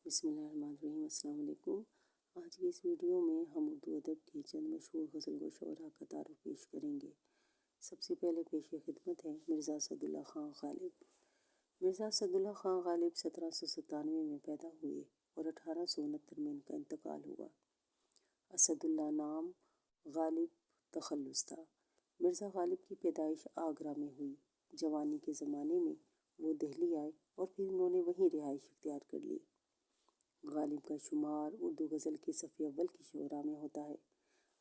بسم اللہ الرحمن الرحیم۔ السلام علیکم۔ آج کی اس ویڈیو میں ہم اردو ادب کی چند مشہور غزل گو شعراء کا تعارف پیش کریں گے۔ سب سے پہلے پیش خدمت ہے مرزا اسد اللہ خان غالب۔ مرزا اسد اللہ خان غالب 1797 میں پیدا ہوئے اور 1869 میں ان کا انتقال ہوا۔ اسد اللہ نام، غالب تخلص تھا۔ مرزا غالب کی پیدائش آگرہ میں ہوئی۔ جوانی کے زمانے میں وہ دہلی آئے اور پھر انہوں نے وہیں رہائش اختیار کر لی۔ غالب کا شمار اردو غزل کے صف اول کی شعراء میں ہوتا ہے۔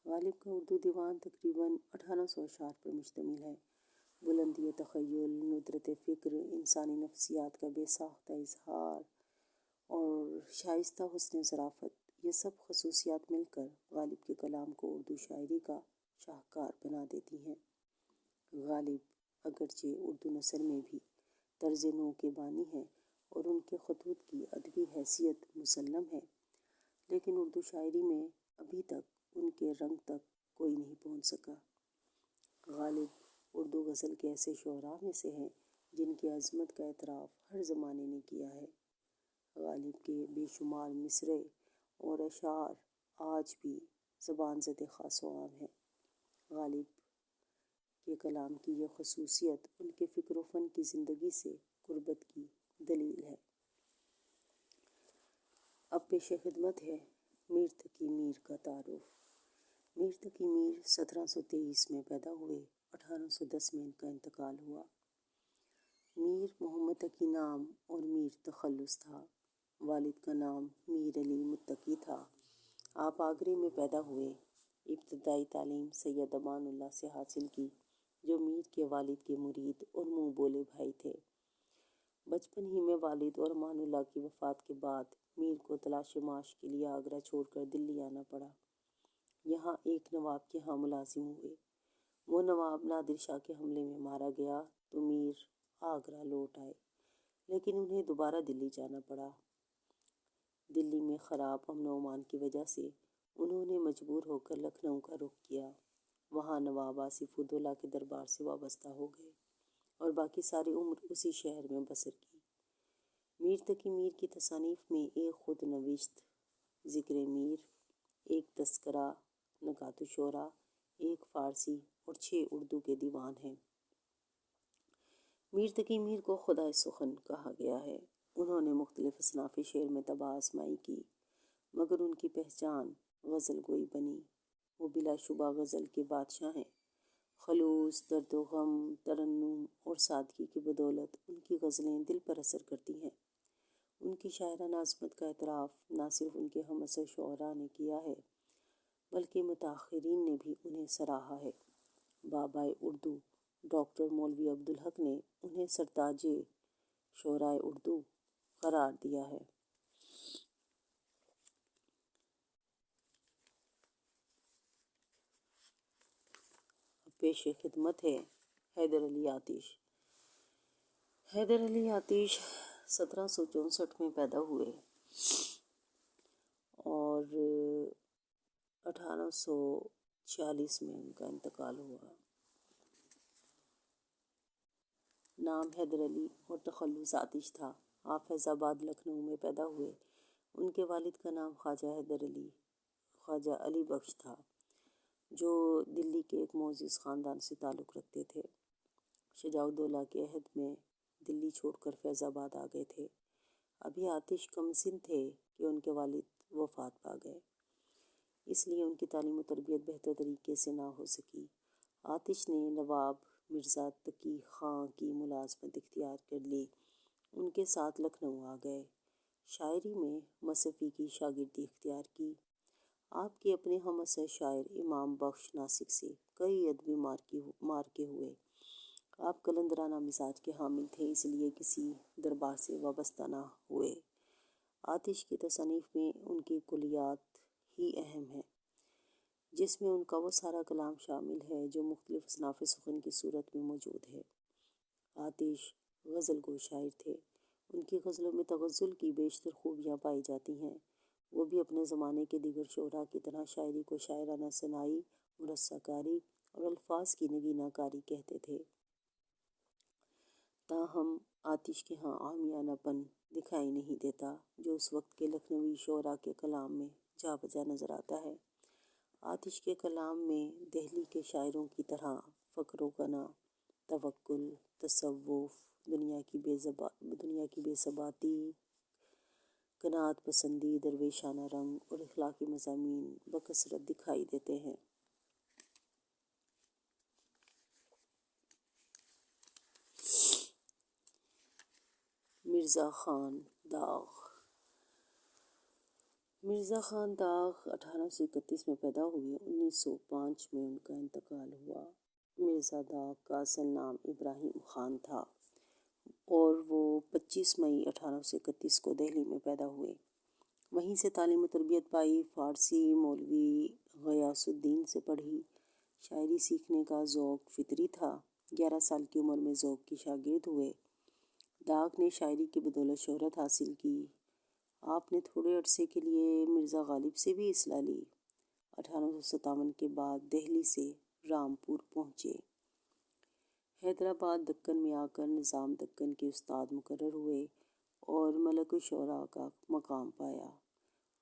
غالب کا اردو دیوان تقریباً 1800 اشعار پر مشتمل ہے۔ بلندی تخیل، ندرت فکر، انسانی نفسیات کا بے ساختہ اظہار اور شائستہ حسن ظرافت، یہ سب خصوصیات مل کر غالب کے کلام کو اردو شاعری کا شاہکار بنا دیتی ہیں۔ غالب اگرچہ اردو نثر میں بھی طرز نو کے بانی ہیں اور ان کے خطوط کی ادبی حیثیت مسلم ہے، لیکن اردو شاعری میں ابھی تک ان کے رنگ تک کوئی نہیں پہنچ سکا۔ غالب اردو غزل کے ایسے شعراء میں سے ہیں جن کی عظمت کا اعتراف ہر زمانے نے کیا ہے۔ غالب کے بے شمار مصرعے اور اشعار آج بھی زبان زد خاص و عام ہیں۔ غالب کے کلام کی یہ خصوصیت ان کے فکر و فن کی زندگی سے قربت کی دلیل ہے۔ اب پیش خدمت ہے میر تقی میر کا تعارف۔ میر تقی میر 1723 میں پیدا ہوئے، 1810 میں ان کا انتقال ہوا۔ میر محمد تقی نام اور میر تخلص تھا۔ والد کا نام میر علی متقی تھا۔ آپ آگرے میں پیدا ہوئے۔ ابتدائی تعلیم سید امان اللہ سے حاصل کی، جو میر کے والد کے مرید اور منہ بولے بھائی تھے۔ بچپن ہی میں والد اور امان اللہ کی وفات کے بعد میر کو تلاش معاش کے لیے آگرہ چھوڑ کر دلی آنا پڑا۔ یہاں ایک نواب کے ہاں ملازم ہوئے۔ وہ نواب نادر شاہ کے حملے میں مارا گیا تو میر آگرہ لوٹ آئے، لیکن انہیں دوبارہ دلی جانا پڑا۔ دلی میں خراب امن و امان کی وجہ سے انہوں نے مجبور ہو کر لکھنؤ کا رخ کیا۔ وہاں نواب آصف الدولہ کے دربار سے وابستہ ہو گئے اور باقی ساری عمر اسی شہر میں بسر کی۔ میر تقی میر کی تصانیف میں ایک خود نوشت ذکر میر، ایک تذکرہ نکات الشعراء، ایک فارسی اور 6 اردو کے دیوان ہیں۔ میر تقی میر کو خدائے سخن کہا گیا ہے۔ انہوں نے مختلف اصناف شعر میں طبع آزمائی کی، مگر ان کی پہچان غزل گوئی بنی۔ وہ بلا شبہ غزل کے بادشاہ ہیں۔ خلوص، درد و غم، ترنم اور سادگی کی بدولت ان کی غزلیں دل پر اثر کرتی ہیں۔ ان کی شاعرانہ عظمت کا اعتراف نہ صرف ان کے ہم عصر شعراء نے کیا ہے، بلکہ متاخرین نے بھی انہیں سراہا ہے۔ بابائے اردو ڈاکٹر مولوی عبدالحق نے انہیں سرتاج شعرائے اردو قرار دیا ہے۔ پیش خدمت ہے حیدر علی آتش۔ حیدر علی آتش 1764 میں پیدا ہوئے اور 1846 میں ان کا انتقال ہوا۔ نام حیدر علی اور تخلص آتش تھا۔ آپ فیض آباد لکھنؤ میں پیدا ہوئے۔ ان کے والد کا نام خواجہ علی بخش تھا، جو دلی کے ایک معزز خاندان سے تعلق رکھتے تھے۔ شجاع الدولہ کے عہد میں دلی چھوڑ کر فیض آباد آ گئے تھے۔ ابھی آتش کم سن تھے کہ ان کے والد وفات پا گئے، اس لیے ان کی تعلیم و تربیت بہتر طریقے سے نہ ہو سکی۔ آتش نے نواب مرزا تقی خان کی ملازمت اختیار کر لی۔ ان کے ساتھ لکھنؤ آ گئے۔ شاعری میں مصفی کی شاگردی اختیار کی۔ آپ کے اپنے ہم عصر شاعر امام بخش ناسک سے کئی ادبی معرکے ہوئے۔ آپ قلندرانہ مزاج کے حامل تھے، اس لیے کسی دربار سے وابستہ نہ ہوئے۔ آتش کی تصانیف میں ان کی کلیات ہی اہم ہیں، جس میں ان کا وہ سارا کلام شامل ہے جو مختلف اصناف سخن کی صورت میں موجود ہے۔ آتش غزل گو شاعر تھے۔ ان کی غزلوں میں تغزل کی بیشتر خوبیاں پائی جاتی ہیں۔ وہ بھی اپنے زمانے کے دیگر شعراء کی طرح شاعری کو شاعرانہ صناعی، مرصع کاری اور الفاظ کی نگینہ کاری کہتے تھے۔ تاہم آتش کے ہاں عامیانہ پن دکھائی نہیں دیتا جو اس وقت کے لکھنوی شعراء کے کلام میں جا بجا نظر آتا ہے۔ آتش کے کلام میں دہلی کے شاعروں کی طرح فقر و غنا، توکل، تصوف، دنیا کی بے ثباتی، قناعت پسندی، درویشانہ رنگ اور اخلاقی مضامین بکثرت دکھائی دیتے ہیں۔ مرزا خان داغ۔ مرزا خان داغ 1831 میں پیدا ہوئے، 1905 میں ان کا انتقال ہوا۔ مرزا داغ کا اصل نام ابراہیم خان تھا اور وہ 25 مئی 1831 کو دہلی میں پیدا ہوئے۔ وہیں سے تعلیم و تربیت پائی، فارسی مولوی غیاث الدین سے پڑھی۔ شاعری سیکھنے کا ذوق فطری تھا۔ 11 سال کی عمر میں ذوق کے شاگرد ہوئے۔ داغ نے شاعری کی بدولت شہرت حاصل کی۔ آپ نے تھوڑے عرصے کے لیے مرزا غالب سے بھی اصلاح لی۔ 1857 کے بعد دہلی سے رامپور پہنچے۔ حیدرآباد دکن میں آ کر نظام دکن کے استاد مقرر ہوئے اور ملک الشعراء کا مقام پایا۔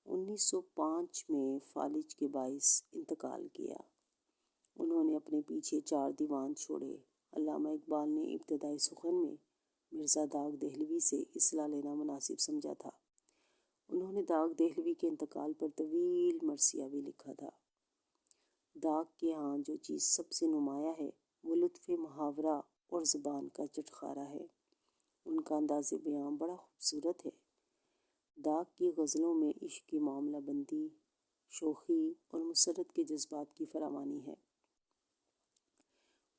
1905 میں فالج کے باعث انتقال کیا۔ انہوں نے اپنے پیچھے 4 دیوان چھوڑے۔ علامہ اقبال نے ابتدائی سخن میں مرزا داغ دہلوی سے اصلاح لینا مناسب سمجھا تھا۔ انہوں نے داغ دہلوی کے انتقال پر طویل مرثیہ بھی لکھا تھا۔ داغ کے ہاں جو چیز سب سے نمایاں ہے وہ لطف محاورہ اور زبان کا چٹخارا ہے۔ ان کا انداز بیاں بڑا خوبصورت ہے۔ داغ کی غزلوں میں عشق کی معاملہ بندی، شوخی اور مسرت کے جذبات کی فراوانی ہے۔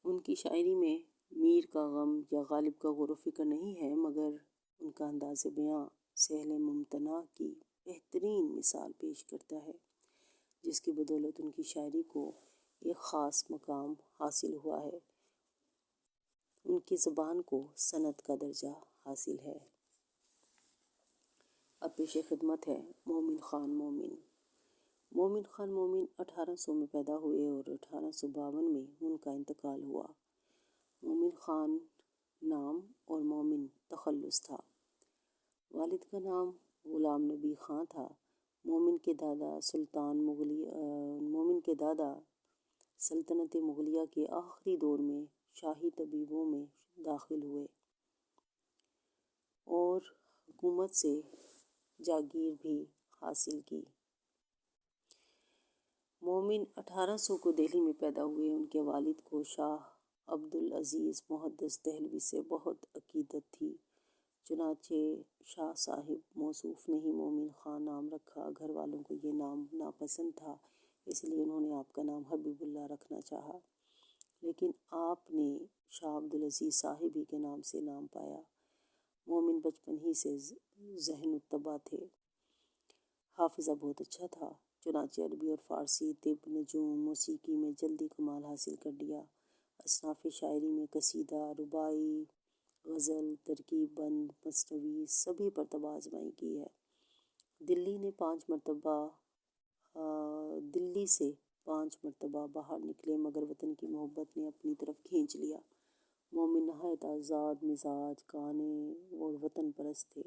ان کی شاعری میں میر کا غم یا غالب کا غور و فکر نہیں ہے، مگر ان کا انداز بیاں سہل ممتنع کی بہترین مثال پیش کرتا ہے، جس کی بدولت ان کی شاعری کو ایک خاص مقام حاصل ہوا ہے۔ ان کی زبان کو صنعت کا درجہ حاصل ہے۔ اب پیش خدمت ہے مومن خان مومن۔ مومن خان مومن 1800 میں پیدا ہوئے اور 1852 میں ان کا انتقال ہوا۔ مومن خان نام اور مومن تخلص تھا۔ والد کا نام غلام نبی خاں تھا۔ مومن کے دادا سلطنت مغلیہ کے آخری دور میں شاہی طبیبوں میں داخل ہوئے اور حکومت سے جاگیر بھی حاصل کی۔ مومن 1800 کو دہلی میں پیدا ہوئے۔ ان کے والد کو شاہ عبدالعزیز محدث دہلوی سے بہت عقیدت تھی، چنانچہ شاہ صاحب موصوف نے ہی مومن خان نام رکھا۔ گھر والوں کو یہ نام ناپسند تھا، اس لیے انہوں نے آپ کا نام حبیب اللہ رکھنا چاہا، لیکن آپ نے شاہ عبدالعزیز صاحب ہی کے نام سے نام پایا۔ مومن بچپن ہی سے ذہین الطبع تھے۔ حافظہ بہت اچھا تھا، چنانچہ عربی اور فارسی، طب، نجوم، موسیقی میں جلدی کمال حاصل کر لیا۔ اصناف شاعری میں قصیدہ، رباعی، غزل، ترکیب بند، مثنوی سبھی پر طبع آزمائی کی ہے۔ دلی سے 5 مرتبہ باہر نکلے، مگر وطن کی محبت نے اپنی طرف کھینچ لیا۔ مومن نہایت آزاد مزاج، قانع اور وطن پرست تھے۔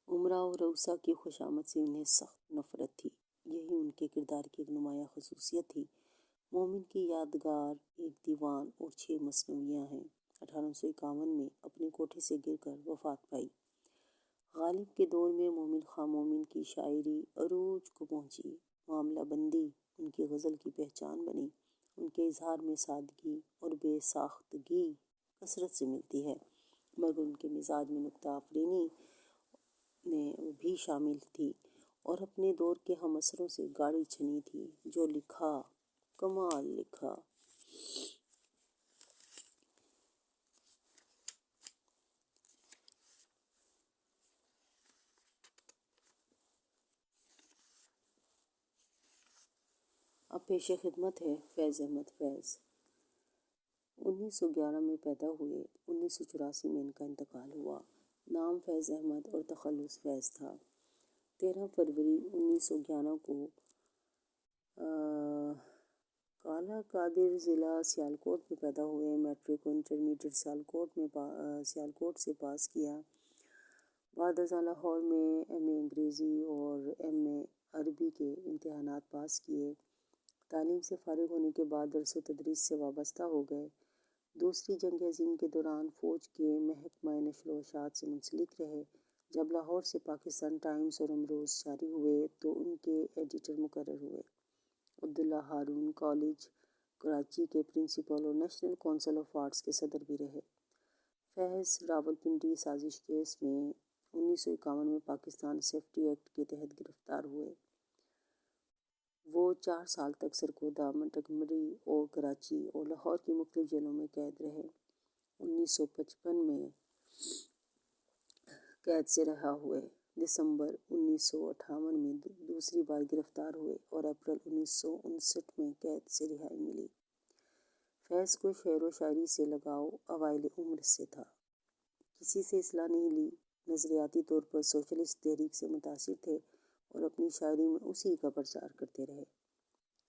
امراء و رؤساء کی خوشامد سے انہیں سخت نفرت تھی، یہی ان کے کردار کی ایک نمایاں خصوصیت تھی۔ مومن کی یادگار 1 دیوان اور 6 مثنویاں ہیں۔ 1851 میں اپنے کوٹھے سے گر کر وفات پائی۔ غالب کے دور میں مومن خان مومن کی شاعری عروج کو پہنچی۔ معاملہ بندی ان کی غزل کی پہچان بنی۔ ان کے اظہار میں سادگی اور بے ساختگی کثرت سے ملتی ہے، مگر ان کے مزاج میں نکتہ آفرینی بھی شامل تھی اور اپنے دور کے ہم عصروں سے گاڑی چھنی تھی۔ جو لکھا کمال لکھا۔ اب پیش خدمت ہے فیض احمد فیض۔ 1911 میں پیدا ہوئے، 1984 میں ان کا انتقال ہوا۔ نام فیض احمد اور تخلص فیض تھا۔ 13 فروری 1911 کو کالا قادر ضلع سیالکوٹ میں پیدا ہوئے۔ میٹرک و انٹرمیڈیٹ سیالکوٹ سے پاس کیا۔ بعد ازاں لاہور میں ایم اے انگریزی اور ایم اے عربی کے امتحانات پاس کیے۔ تعلیم سے فارغ ہونے کے بعد درس و تدریس سے وابستہ ہو گئے۔ دوسری جنگ عظیم کے دوران فوج کے محکمہ نشر و اشاعت سے منسلک رہے۔ جب لاہور سے پاکستان ٹائمز اور امروز جاری ہوئے تو ان کے ایڈیٹر مقرر ہوئے۔ عبداللہ ہارون کالج کراچی کے پرنسپل اور نیشنل کونسل آف آرٹس کے صدر بھی رہے۔ فیض راولپنڈی سازش کیس میں 1951 میں پاکستان سیفٹی ایکٹ کے تحت گرفتار ہوئے۔ وہ 4 سال تک سرگودا، منٹگمری اور کراچی اور لاہور کی مختلف جیلوں میں قید رہے۔ 1955 میں قید سے رہا ہوئے۔ دسمبر 1958 میں دوسری بار گرفتار ہوئے اور اپریل 1959 میں قید سے رہائی ملی۔ فیض کو شعر و شاعری سے لگاؤ اوائل عمر سے تھا۔ کسی سے اصلاح نہیں لی۔ نظریاتی طور پر سوشلسٹ تحریک سے متاثر تھے اور اپنی شاعری میں اسی کا پرچار کرتے رہے۔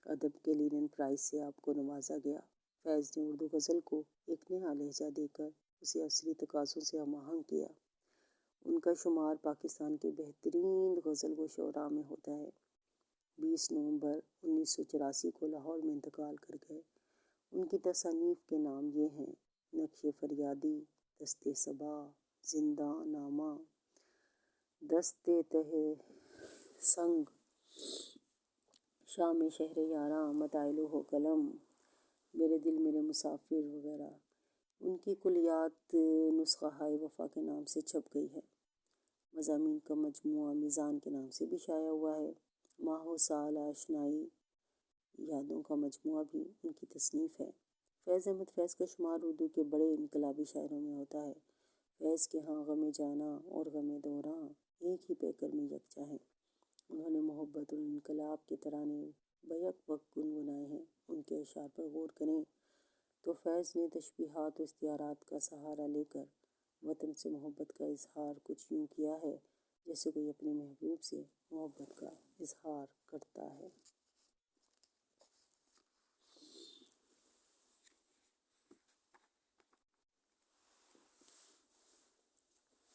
ادب کے لینن پرائز سے آپ کو نوازا گیا۔ فیض نے اردو غزل کو ایک نیا لہجہ دے کر اسے عصری تقاضوں سے ہم آہنگ کیا۔ ان کا شمار پاکستان کے بہترین غزل گو شعراء میں ہوتا ہے۔ 20 نومبر 1984 کو لاہور میں انتقال کر گئے۔ ان کی تصانیف کے نام یہ ہیں: نقش فریادی، دست صبا، زنداں نامہ، دست تہ سنگ، شام شہر یاراں، مطالع و قلم، میرے دل میرے مسافر وغیرہ۔ ان کی کلیات نسخہ ہائے وفا کے نام سے چھپ گئی ہے۔ مضامین کا مجموعہ میزان کے نام سے بھی شائع ہوا ہے۔ ماہ و سال آشنائی یادوں کا مجموعہ بھی ان کی تصنیف ہے۔ فیض احمد فیض کا شمار اردو کے بڑے انقلابی شاعروں میں ہوتا ہے۔ فیض کے ہاں غم جانا اور غم دوراں ایک ہی پیکر میں یکجا ہیں۔ انہوں نے محبت اور انقلاب کے ترانے بیک وقت گنگنائے ہیں۔ ان کے اشعار پر غور کریں تو فیض نے تشبیہات و استعارات کا سہارا لے کر وطن سے محبت کا اظہار کچھ یوں کیا ہے جیسے کوئی اپنے محبوب سے محبت کا اظہار کرتا ہے۔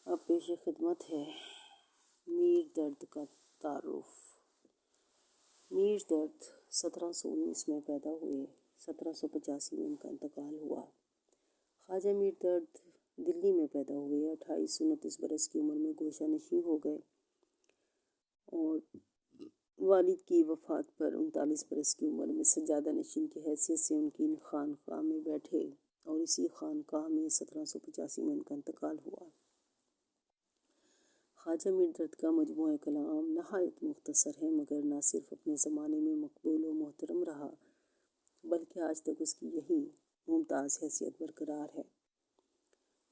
اب پیش خدمت ہے میر درد کا تعارف۔ میر درد 1719 میں پیدا ہوئے۔ 1785 میں ان کا انتقال ہوا۔ خواجہ میر درد دلی میں پیدا ہوئے۔ 2829 برس کی عمر میں گوشہ نشین ہو گئے اور والد کی وفات پر 39 برس کی عمر میں سجادہ نشین کی حیثیت سے ان کی خانقاہ میں بیٹھے اور اسی خانقاہ میں 1785 میں ان کا انتقال ہوا۔ خواجہ میر درد کا مجموعہ کلام نہایت مختصر ہے مگر نہ صرف اپنے زمانے میں مقبول و محترم رہا بلکہ آج تک اس کی یہی ممتاز حیثیت برقرار ہے۔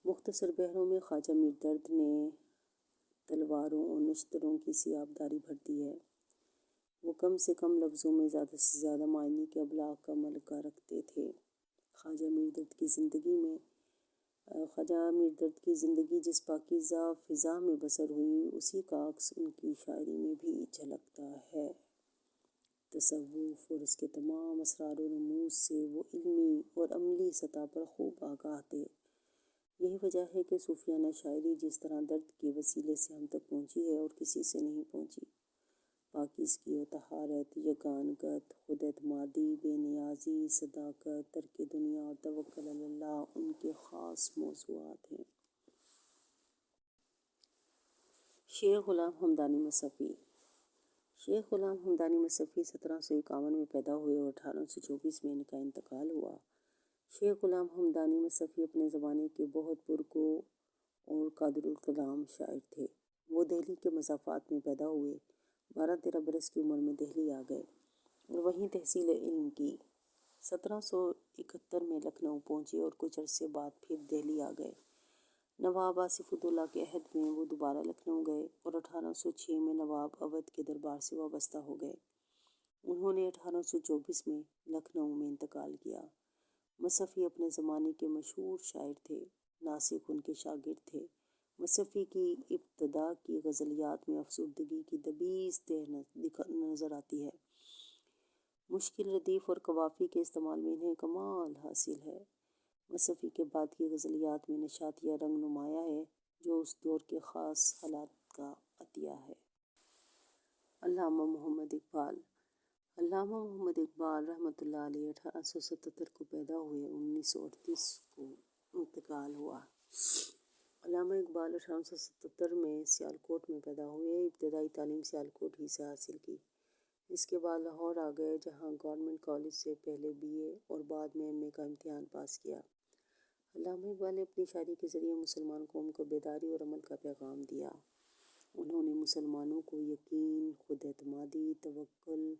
مختصر بحروں میں خواجہ میر درد نے تلواروں اور نشتروں کی سی آبداری بھر دی ہے۔ وہ کم سے کم لفظوں میں زیادہ سے زیادہ معنی کے ابلاغ کا ملکہ رکھتے تھے۔ خواجہ میر درد کی زندگی جس پاکیزہ فضا میں بسر ہوئی اسی کا عکس ان کی شاعری میں بھی جھلکتا ہے۔ تصوف اور اس کے تمام اسرار و رموز سے وہ علمی اور عملی سطح پر خوب آگاہ تھے۔ یہی وجہ ہے کہ صوفیانہ شاعری جس طرح درد کے وسیلے سے ہم تک پہنچی ہے اور کسی سے نہیں پہنچی۔ پاکیزگی و طہارت، یگانگت، خود اعتمادی، بے نیازی، صداقت، ترک دنیا اور توکل علی اللہ ان کے خاص موضوعات ہیں۔ شیخ غلام حمدانی مصفی۔ شیخ غلام حمدانی مصفی 1751 میں پیدا ہوئے اور 1824 میں ان کا انتقال ہوا۔ شیخ غلام حمدانی مصفی اپنے زمانے کے بہت پرگو اور قادر الکلام شاعر تھے۔ وہ دہلی کے مضافات میں پیدا ہوئے۔ 12-13 برس کی عمر میں دہلی آ گئے اور وہیں تحصیل علم کی۔ 1771 میں لکھنؤ پہنچے اور کچھ عرصے بعد پھر دہلی آ گئے۔ نواب آصف الدولہ کے عہد میں وہ دوبارہ لکھنؤ گئے اور 1806 میں نواب اودھ کے دربار سے وابستہ ہو گئے۔ انہوں نے 1824 میں لکھنؤ میں انتقال کیا۔ مصفی اپنے زمانے کے مشہور شاعر تھے۔ ناسک ان کے شاگرد تھے۔ مصفی کی ابتدا کی غزلیات میں افسردگی کی دبیس تہ نظر آتی ہے۔ مشکل ردیف اور قوافی کے استعمال میں انہیں کمال حاصل ہے۔ مصفی کے بعد کی غزلیات میں نشاطیہ رنگ نمایاں ہے۔ جو اس دور کے خاص حالات کا عطیہ ہے۔ علامہ محمد اقبال رحمۃ اللہ علیہ 1877 کو پیدا ہوئے، 1938 کو انتقال ہوا۔ علامہ اقبال 1877 میں سیالکوٹ میں پیدا ہوئے۔ ابتدائی تعلیم سیالکوٹ ہی سے حاصل کی۔ اس کے بعد لاہور آ گئے، جہاں گورنمنٹ کالج سے پہلے BA اور بعد میں MA کا امتحان پاس کیا۔ علامہ اقبال نے اپنی شاعری کے ذریعے مسلمان قوم کو بیداری اور عمل کا پیغام دیا۔ انہوں نے مسلمانوں کو یقین، خود اعتمادی، توکل،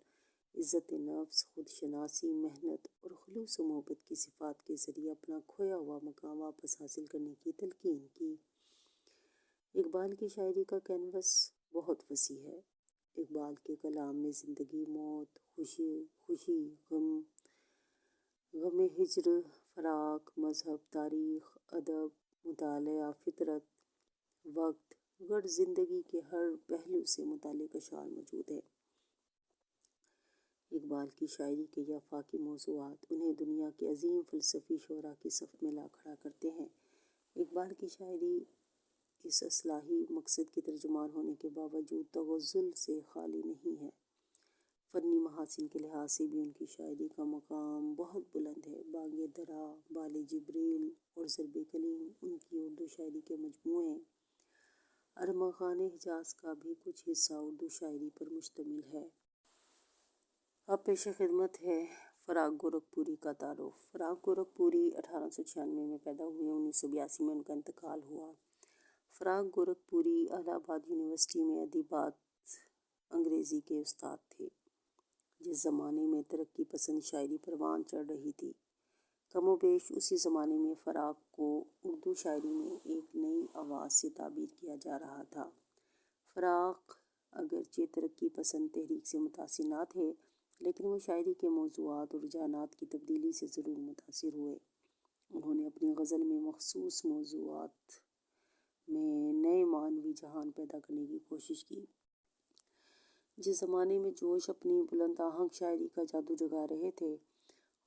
عزت نفس، خود شناسی، محنت اور خلوص و محبت کی صفات کے ذریعے اپنا کھویا ہوا مقام واپس حاصل کرنے کی تلقین کی۔ اقبال کی شاعری کا کینوس بہت وسیع ہے۔ اقبال کے کلام میں زندگی، موت، خوشی، غم ہجر، فراق، مذہب، تاریخ، ادب، مطالعہ، فطرت، وقت، غرض زندگی کے ہر پہلو سے متعلق اشعار موجود ہیں۔ اقبال کی شاعری کے یہ آفاقی موضوعات انہیں دنیا کے عظیم فلسفی شعراء کی صف میں لا کھڑا کرتے ہیں۔ اقبال کی شاعری اس اصلاحی مقصد کی ترجمان ہونے کے باوجود تغزل سے خالی نہیں ہے۔ فنی محاسن کے لحاظ سے بھی ان کی شاعری کا مقام بہت بلند ہے۔ بانگ درا، بال جبریل اور ضرب کلیم ان کی اردو شاعری کے مجموعے ہیں۔ ارمغان حجاز کا بھی کچھ حصہ اردو شاعری پر مشتمل ہے۔ اب پیش خدمت ہے فراق گورکھپوری کا تعارف۔ فراق گورکھپوری 1896 میں پیدا ہوئے، 1982 میں ان کا انتقال ہوا۔ فراق گورکھپوری الہ آباد یونیورسٹی میں ادبیات انگریزی کے استاد تھے۔ جس زمانے میں ترقی پسند شاعری پروان چڑھ رہی تھی، کم و بیش اسی زمانے میں فراق کو اردو شاعری میں ایک نئی آواز سے تعبیر کیا جا رہا تھا۔ فراق اگرچہ ترقی پسند تحریک سے متاثر نہ تھے، لیکن وہ شاعری کے موضوعات اور رجحانات کی تبدیلی سے ضرور متاثر ہوئے۔ انہوں نے اپنی غزل میں مخصوص موضوعات میں نئے معنوی جہان پیدا کرنے کی کوشش کی۔ جس زمانے میں جوش اپنی بلند آہنگ شاعری کا جادو جگا رہے تھے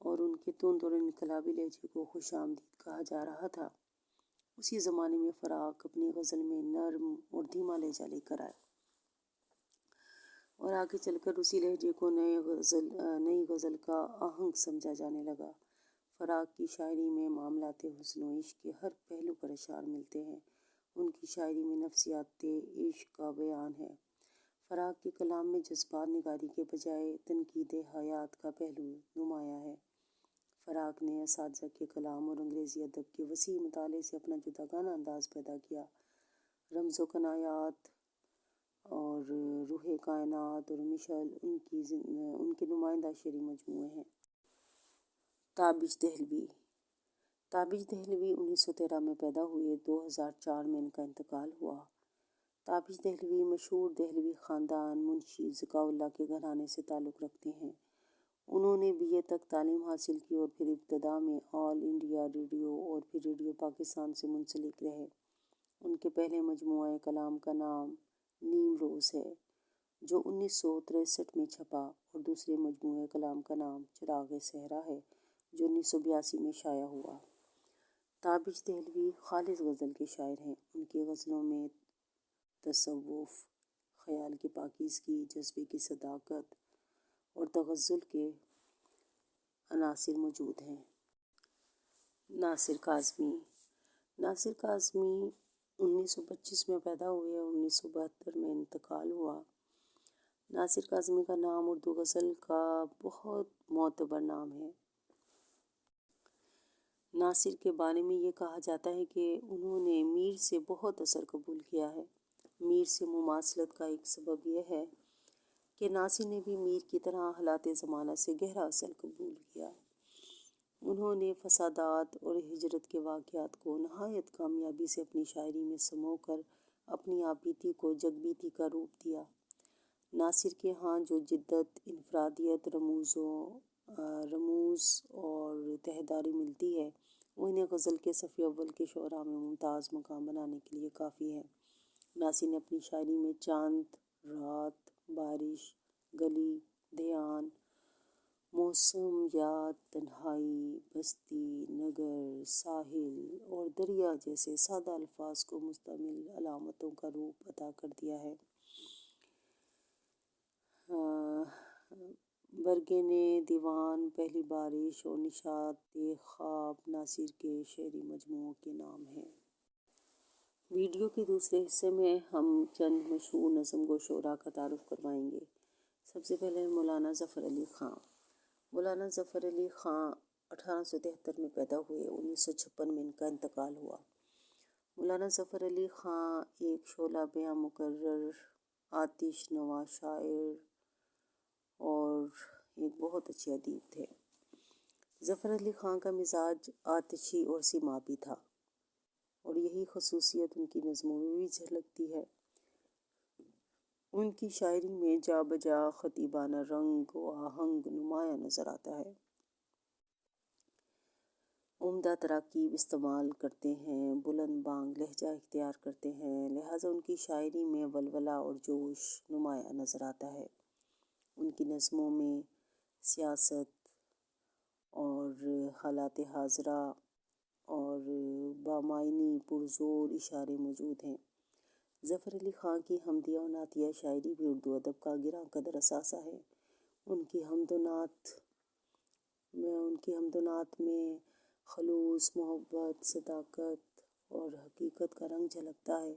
اور ان کے تند اور انقلابی لہجے کو خوش آمدید کہا جا رہا تھا، اسی زمانے میں فراق اپنی غزل میں نرم اور دھیما لہجہ لے کر آئے اور آگے چل کر اسی لہجے کو نئی غزل کا آہنگ سمجھا جانے لگا۔ فراق کی شاعری میں معاملات حسن و عشق کے ہر پہلو پر اشعار ملتے ہیں۔ ان کی شاعری میں نفسیات عشق کا بیان ہے۔ فراق کے کلام میں جذبات نگاری کے بجائے تنقید حیات کا پہلو نمایاں ہے۔ فراق نے اساتذہ کے کلام اور انگریزی ادب کے وسیع مطالعے سے اپنا جداگانہ انداز پیدا کیا۔ رمز و کنایات اور روح کائنات اور مشعل ان کے نمائندہ شعری مجموعے ہیں۔ تابش دہلوی 1913 میں پیدا ہوئے، 2004 میں ان کا انتقال ہوا۔ تابش دہلوی مشہور دہلوی خاندان منشی ذکاء اللہ کے گھرانے سے تعلق رکھتے ہیں۔ انہوں نے BA تک تعلیم حاصل کی اور پھر ابتدا میں آل انڈیا ریڈیو اور پھر ریڈیو پاکستان سے منسلک رہے۔ ان کے پہلے مجموعہ کلام کا نام نیم روز ہے، جو 1963 میں چھپا، اور دوسرے مجموعہ کلام کا نام چراغ صحرا ہے، جو 1982 میں شائع ہوا۔ تابش دہلوی خالص غزل کے شاعر ہیں۔ ان کی غزلوں میں تصوف، خیال کی پاکیزگی، جذبے کی صداقت اور تغزل کے عناصر موجود ہیں۔ ناصر کاظمی 1925 میں پیدا ہوئے اور 1972 میں انتقال ہوا۔ ناصر کاظمی کا نام اردو غزل کا بہت معتبر نام ہے۔ ناصر کے بارے میں یہ کہا جاتا ہے کہ انہوں نے میر سے بہت اثر قبول کیا ہے۔ میر سے مماثلت کا ایک سبب یہ ہے کہ ناصر نے بھی میر کی طرح حالات زمانہ سے گہرا اثر قبول کیا۔ انہوں نے فسادات اور ہجرت کے واقعات کو نہایت کامیابی سے اپنی شاعری میں سمو کر اپنی آپ بیتی کو جگ بیتی کا روپ دیا۔ ناصر کے ہاں جو جدت، انفرادیت، رموز اور تہداری ملتی ہے، وہ انہیں غزل کے صف اول کے شعراء میں ممتاز مقام بنانے کے لیے کافی ہے۔ ناصر نے اپنی شاعری میں چاند، رات، بارش، گلی، دھیان، موسم یاد، تنہائی، بستی، نگر، ساحل اور دریا جیسے سادہ الفاظ کو مستعمل علامتوں کا روپ عطا کر دیا ہے۔ برگِ دیوان، پہلی بارش اور نشاط خواب ناصر کے شعری مجموعوں کے نام ہیں۔ ویڈیو کے دوسرے حصے میں ہم چند مشہور نظم گو شعراء کا تعارف کروائیں گے۔ سب سے پہلے مولانا ظفر علی خاں۔ مولانا ظفر علی خاں 1873 میں پیدا ہوئے، 1956 میں ان کا انتقال ہوا۔ مولانا ظفر علی خاں ایک شعلہ بیاں مقرر، آتش نواز شاعر اور ایک بہت اچھے ادیب تھے۔ ظفر علی خاں کا مزاج آتشی اور سیمابی تھا، اور یہی خصوصیت ان کی نظموں میں بھی جھلکتی ہے۔ ان کی شاعری میں جا بجا خطیبانہ رنگ و آہنگ نمایاں نظر آتا ہے۔ عمدہ تراکیب استعمال کرتے ہیں، بلند بانگ لہجہ اختیار کرتے ہیں، لہٰذا ان کی شاعری میں ولولہ اور جوش نمایاں نظر آتا ہے۔ ان کی نظموں میں سیاست اور حالات حاضرہ اور بامعنی پرزور اشارے موجود ہیں۔ ظفر علی خاں کی حمدیہ و نعتیہ شاعری بھی اردو ادب کا گراں قدر اثاثہ ہے۔ ان کی حمد و نعت میں خلوص، محبت، صداقت اور حقیقت کا رنگ جھلکتا ہے۔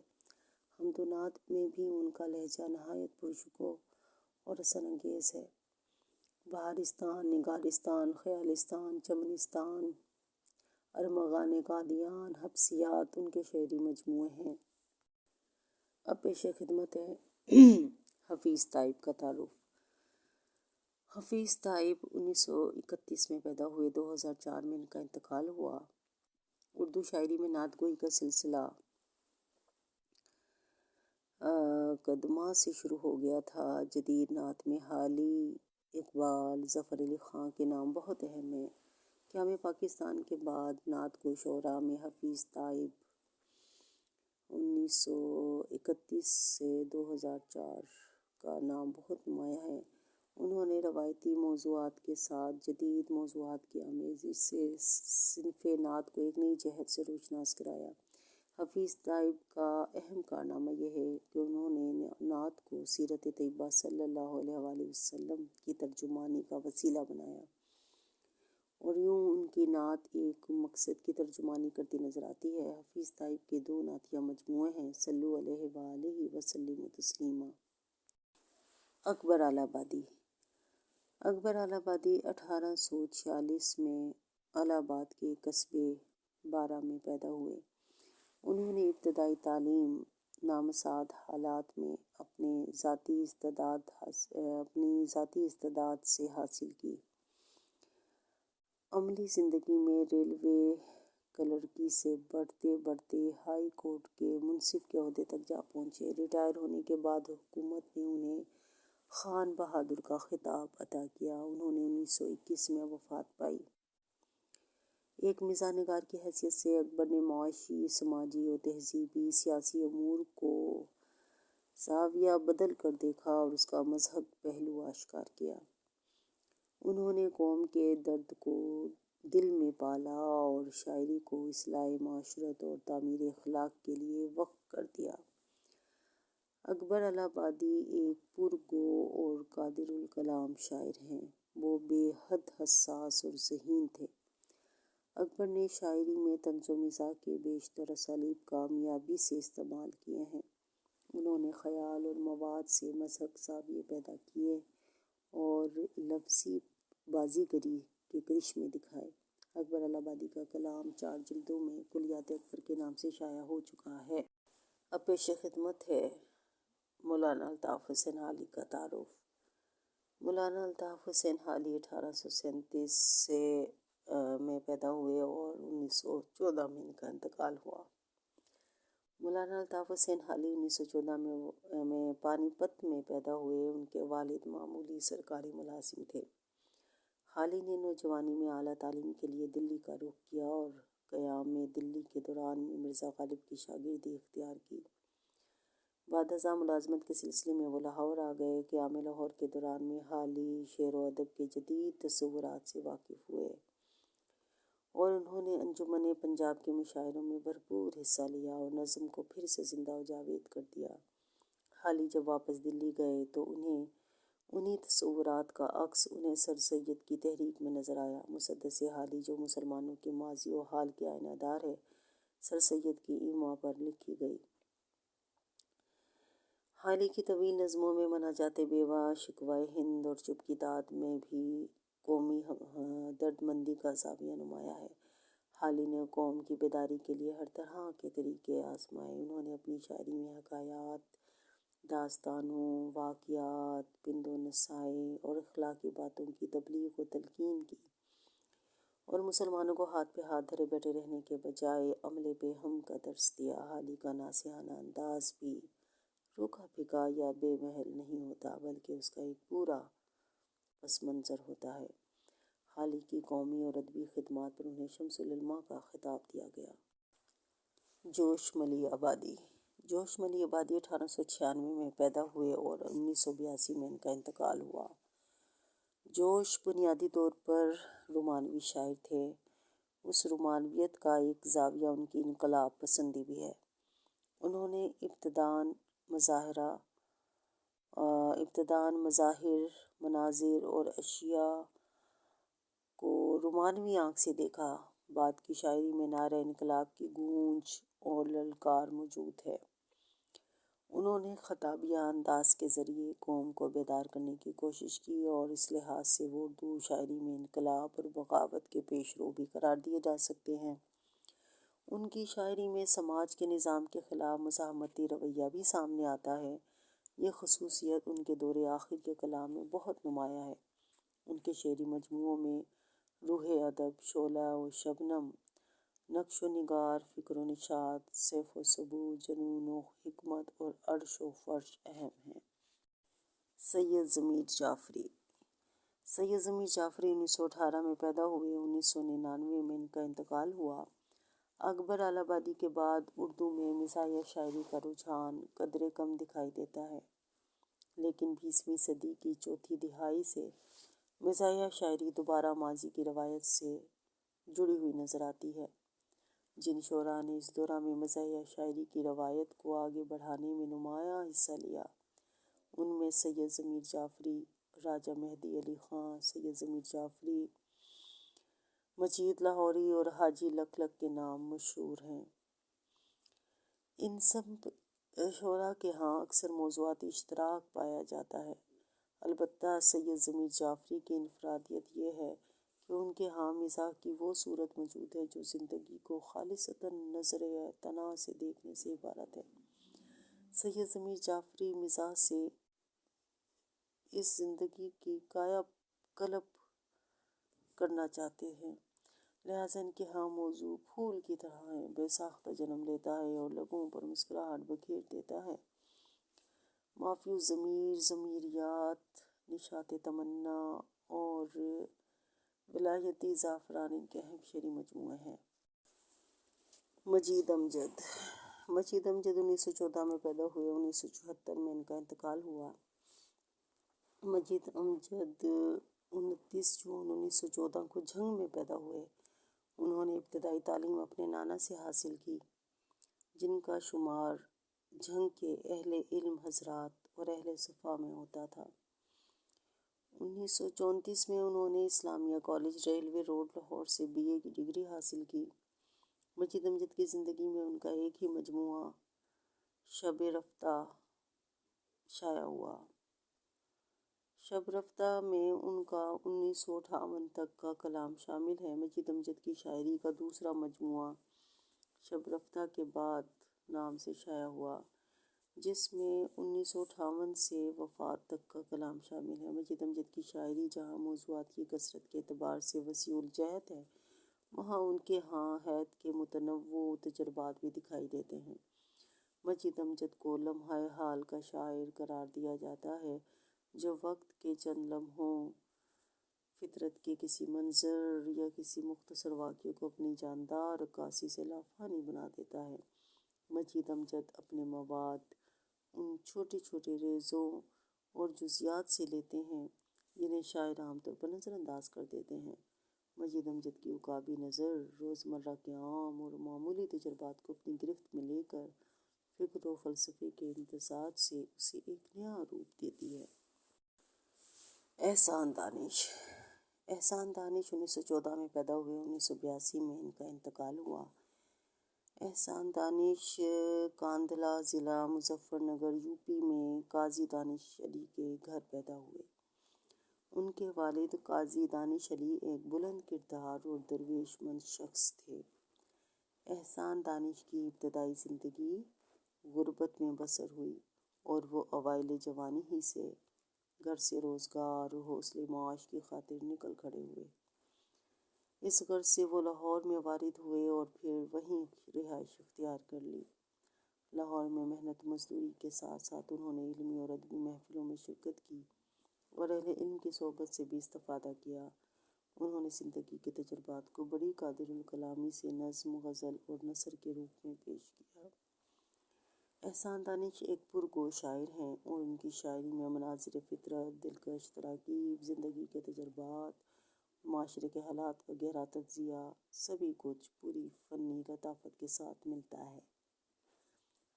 حمد و نعت میں بھی ان کا لہجہ نہایت پرشکوہ اور اثر انگیز ہے۔ بہارستان، نگارستان، خیالستان، چمنستان، ارمغان قادیان، حبسیات ان کے شعری مجموعے ہیں۔ اب پیش خدمت ہے حفیظ طیب کا تعارف۔ حفیظ طیب 1931 میں پیدا ہوئے، 2004 میں ان کا انتقال ہوا۔ اردو شاعری میں نعت گوئی کا سلسلہ قدمہ سے شروع ہو گیا تھا۔ جدید نعت میں حالی، اقبال، ظفر علی خاں کے نام بہت اہم ہیں۔ قیام پاکستان کے بعد نعت گو شعراء میں حفیظ طیب 1931 سے 2004 کا نام بہت نمایاں ہے۔ انہوں نے روایتی موضوعات کے ساتھ جدید موضوعات کی آمیزش سے صنف نعت کو ایک نئی جہت سے روشناس کرایا۔ حفیظ طیب کا اہم کارنامہ یہ ہے کہ انہوں نے نعت کو سیرت طیبہ صلی اللہ علیہ وآلہ وسلم کی ترجمانی کا وسیلہ بنایا، اور یوں ان کی نعت ایک مقصد کی ترجمانی کرتی نظر آتی ہے۔ حفیظ طیب کے 2 نعتیہ مجموعے ہیں، صلو علیہ وآلہ وسلموا تسلیما۔ اکبر آل آبادی۔ اکبر آل آبادی 1846 میں الہ آباد کے قصبے بارہ میں پیدا ہوئے۔ انہوں نے ابتدائی تعلیم نامساعد حالات میں اپنی ذاتی استعداد سے حاصل کی۔ عملی زندگی میں ریلوے کلرکی سے بڑھتے بڑھتے ہائی کورٹ کے منصف کے عہدے تک جا پہنچے۔ ریٹائر ہونے کے بعد حکومت نے انہیں خان بہادر کا خطاب عطا کیا۔ انہوں نے 1921 میں وفات پائی۔ ایک مزاح نگار کی حیثیت سے اکبر نے معاشی، سماجی اور تہذیبی سیاسی امور کو زاویہ بدل کر دیکھا اور اس کا مضحک پہلو آشکار کیا۔ انہوں نے قوم کے درد کو دل میں پالا اور شاعری کو اصلاح معاشرت اور تعمیر اخلاق کے لیے وقف کر دیا۔ اکبر آل آبادی ایک پرگو اور قادر الکلام شاعر ہیں۔ وہ بے حد حساس اور ذہین تھے۔ اکبر نے شاعری میں طنز و مزاح کے بیشتر اسالیب کامیابی سے استعمال کیے ہیں۔ انہوں نے خیال اور مواد سے مضحک زاویے پیدا کیے اور لفظی بازیگری کے کرشمے دکھائے۔ اکبر آل آبادی کا کلام 4 جلدوں میں کلیات اکبر کے نام سے شائع ہو چکا ہے۔ اب پیش خدمت ہے مولانا الطاف حسین حالی کا تعارف۔ مولانا الطاف حسین حالی 1837 میں پیدا ہوئے اور 1914 میں ان کا انتقال ہوا۔ مولانا الطاف حسین حالی 1914 میں پانی پت میں پیدا ہوئے۔ ان کے والد معمولی سرکاری ملازم تھے۔ حالی نے نوجوانی میں اعلیٰ تعلیم کے لیے دلی کا رخ کیا اور قیام دلی کے دوران میں مرزا غالب کی شاگردی اختیار کی۔ بعد ازاں ملازمت کے سلسلے میں وہ لاہور آ گئے۔ قیام لاہور کے دوران میں حالی شعر و ادب کے جدید تصورات سے واقف ہوئے اور انہوں نے انجمن پنجاب کے مشاعروں میں بھرپور حصہ لیا اور نظم کو پھر سے زندہ و جاوید کر دیا۔ حالی جب واپس دلی گئے تو انہی تصورات کا عکس انہیں سر سید کی تحریک میں نظر آیا۔ مسدس حالی جو مسلمانوں کے ماضی و حال کی آئینہ دار ہے، سر سید کی ایما پر لکھی گئی۔ حالی کی طویل نظموں میں مناجات بیوہ، شکوہ ہند اور چپ کی داد میں بھی قومی دردمندی کا زاویہ نمایاں ہے۔ حالی نے قوم کی بیداری کے لیے ہر طرح کے طریقے آزمائے۔ انہوں نے اپنی شاعری میں حکایات، داستانوں، واقعات، پند و نصائح اور اخلاقی باتوں کی تبلیغ و تلقین کی اور مسلمانوں کو ہاتھ پہ ہاتھ دھرے بیٹھے رہنے کے بجائے عمل پہ ہم کا درس دیا۔ حالی کا ناصحانہ انداز بھی روکھا پھیکا یا بے محل نہیں ہوتا، بلکہ اس کا ایک پورا پس منظر ہوتا ہے۔ حالی کی قومی اور ادبی خدمات پر انہیں شمس العلماء کا خطاب دیا گیا۔ جوش ملی آبادی 1896 میں پیدا ہوئے اور 1982 میں ان کا انتقال ہوا۔ جوش بنیادی طور پر رومانوی شاعر تھے۔ اس رومانویت کا ایک زاویہ ان کی انقلاب پسندی بھی ہے۔ انہوں نے ابتداً مظاہر، مناظر اور اشیاء کو رومانوی آنکھ سے دیکھا۔ بعد کی شاعری میں نعرہ انقلاب کی گونج اور للکار موجود ہے۔ انہوں نے خطابیہ انداز کے ذریعے قوم کو بیدار کرنے کی کوشش کی اور اس لحاظ سے وہ اردو شاعری میں انقلاب اور بغاوت کے پیش رو بھی قرار دیے جا سکتے ہیں۔ ان کی شاعری میں سماج کے نظام کے خلاف مزاحمتی رویہ بھی سامنے آتا ہے۔ یہ خصوصیت ان کے دور آخر کے کلام میں بہت نمایاں ہے۔ ان کے شعری مجموعوں میں روح ادب، شعلہ و شبنم، نقش و نگار، فکر و نشاط، سیف و ثبوت، جنون و حکمت اور عرش و فرش اہم ہیں۔ سید ضمیر جعفری 1918 میں پیدا ہوئے۔ 1999 میں ان کا انتقال ہوا۔ اکبر آل آبادی کے بعد اردو میں مزاحیہ شاعری کا رجحان قدرے کم دکھائی دیتا ہے، لیکن 20ویں صدی کی چوتھی دہائی سے مزاحیہ شاعری دوبارہ ماضی کی روایت سے جڑی ہوئی نظر آتی ہے۔ جن شعراء نے اس دورہ میں مزاحیہ شاعری کی روایت کو آگے بڑھانے میں نمایاں حصہ لیا، ان میں سید ضمیر جعفری، راجہ مہدی علی خاں، سید ضمیر جعفری، مجید لاہوری اور حاجی لکھ لکھ کے نام مشہور ہیں۔ ان سب شعراء کے ہاں اکثر موضوعاتی اشتراک پایا جاتا ہے۔ البتہ سید ضمیر جعفری کی انفرادیت یہ ہے کہ ان کے ہاں مزاح کی وہ صورت موجود ہے جو زندگی کو خالصتاً نظر تناظر سے دیکھنے سے عبارت ہے۔ سید ضمیر جعفری مزاح سے اس زندگی کی کایا کلپ کرنا چاہتے ہیں، لہٰذا ان کے ہاں موضوع پھول کی طرح ہے، بے ساختہ جنم لیتا ہے اور لبوں پر مسکراہٹ بکھیر دیتا ہے۔ مافی الضمیر، ضمیریات، نشاط تمنا اور ولایتی زعفران ان کے اہم شعری مجموعے ہیں۔ مجید امجد 1914 میں پیدا ہوئے۔ 1974 میں ان کا انتقال ہوا۔ مجید امجد 29 جون 1914 کو جھنگ میں پیدا ہوئے۔ انہوں نے ابتدائی تعلیم اپنے نانا سے حاصل کی، جن کا شمار جھنگ کے اہل علم حضرات اور اہل صفا میں ہوتا تھا۔ 1934 میں انہوں نے اسلامیہ کالج ریلوے روڈ لاہور سے BA کی ڈگری حاصل کی۔ مجید امجد کی زندگی میں ان کا ایک ہی مجموعہ شب رفتہ شائع ہوا۔ شب رفتہ میں ان کا 1958 تک کا کلام شامل ہے۔ مجید امجد کی شاعری کا دوسرا مجموعہ شب رفتہ کے بعد نام سے شائع ہوا، جس میں 1958 سے وفات تک کا کلام شامل ہے۔ مجید امجد کی شاعری جہاں موضوعات کی کثرت کے اعتبار سے وسیع الجہت ہے، وہاں ان کے ہاں حیات کے متنوع تجربات بھی دکھائی دیتے ہیں۔ مجید امجد کو لمحہ حال کا شاعر قرار دیا جاتا ہے، جو وقت کے چند لمحوں، فطرت کے کسی منظر یا کسی مختصر واقعے کو اپنی جاندار عکاسی سے لافانی بنا دیتا ہے۔ مجید امجد اپنے مواد ان چھوٹے چھوٹے ریزوں اور جزیات سے لیتے ہیں جنہیں شاعر عام طور پر نظر انداز کر دیتے ہیں۔ مجید امجد کی عقابی نظر روزمرہ کے عام اور معمولی تجربات کو اپنی گرفت میں لے کر فکر و فلسفے کے امتزاج سے اسے ایک نیا روپ دیتی ہے۔ احسان دانش 1914 میں پیدا ہوئے۔ 1982 میں ان کا انتقال ہوا۔ احسان دانش کاندھلہ ضلع مظفر نگر یوپی میں قاضی دانش علی کے گھر پیدا ہوئے۔ ان کے والد قاضی دانش علی ایک بلند کردار اور درویش مند شخص تھے۔ احسان دانش کی ابتدائی زندگی غربت میں بسر ہوئی اور وہ اوائل جوانی ہی سے گھر سے روزگار اور حوصلے معاش کی خاطر نکل کھڑے ہوئے۔ اس غرض سے وہ لاہور میں وارد ہوئے اور پھر وہیں رہائش اختیار کر لی۔ لاہور میں محنت مزدوری کے ساتھ ساتھ انہوں نے علمی اور ادبی محفلوں میں شرکت کی اور اہل علم کی صحبت سے بھی استفادہ کیا۔ انہوں نے زندگی کے تجربات کو بڑی قادر الکلامی سے نظم، غزل اور نثر کے روپ میں پیش کیا۔ احسان دانش ایک پرگو شاعر ہیں اور ان کی شاعری میں مناظر فطرت، دلکش تراکیب، زندگی کے تجربات، معاشرے کے حالات کا گہرا تجزیہ، سبھی کچھ پوری فنی لطافت کے ساتھ ملتا ہے۔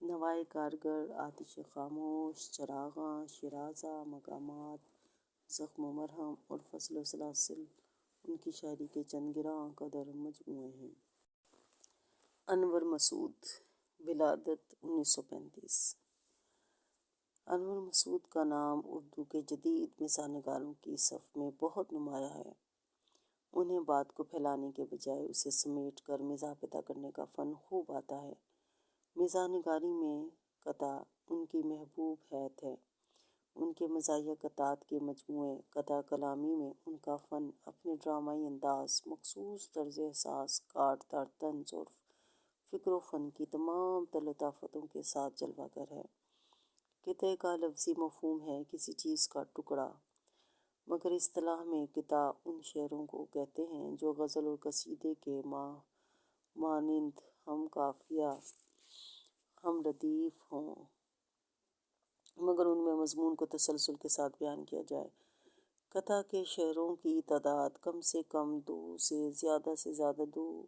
نوائے کارگر، آتش خاموش، چراغاں، شیرازہ، مقامات، زخم و مرہم اور فصل و سلاسل ان کی شاعری کے چند گراں قدر مجموعے ہیں۔ انور مسعود ولادت 1935۔ انور مسعود کا نام اردو کے جدید مزاح نگاروں کی صف میں بہت نمایاں ہے۔ انہیں بات کو پھیلانے کے بجائے اسے سمیٹ کر مزاح پیدا کرنے کا فن خوب آتا ہے۔ مزاح نگاری میں قطع ان کی محبوب حیت ہے۔ ان کے مزاحیہ قطعات کے مجموعے قطع کلامی میں ان کا فن اپنے ڈرامائی انداز، مخصوص طرز احساس، کاٹ دار طنز اور فکر و فن کی تمام تر لطافتوں کے ساتھ جلوہ گر ہے۔ قطعے کا لفظی مفہوم ہے کسی چیز کا ٹکڑا، مگر اصطلاح میں قطع ان شعروں کو کہتے ہیں جو غزل اور قصیدے کے مانند ہم قافیہ، ہم ردیف ہوں، مگر ان میں مضمون کو تسلسل کے ساتھ بیان کیا جائے۔ قطع کے شعروں کی تعداد کم سے کم 2 سے زیادہ 2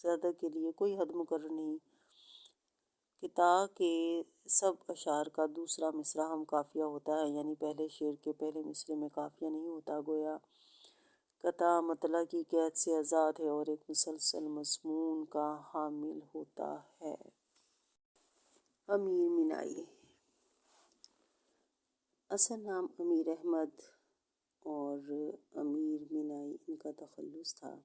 زیادہ کے لیے کوئی حد مقرر نہیں۔ قطع کے سب اشعار کا دوسرا مصرع ہم قافیہ ہوتا ہے، یعنی پہلے شعر کے پہلے مصرعے میں قافیہ نہیں ہوتا، گویا قطع مطلع کی قید سے آزاد ہے اور ایک مسلسل مضمون کا حامل ہوتا ہے۔ امیر مینائی اصل نام امیر احمد اور امیر مینائی ان کا تخلص تھا۔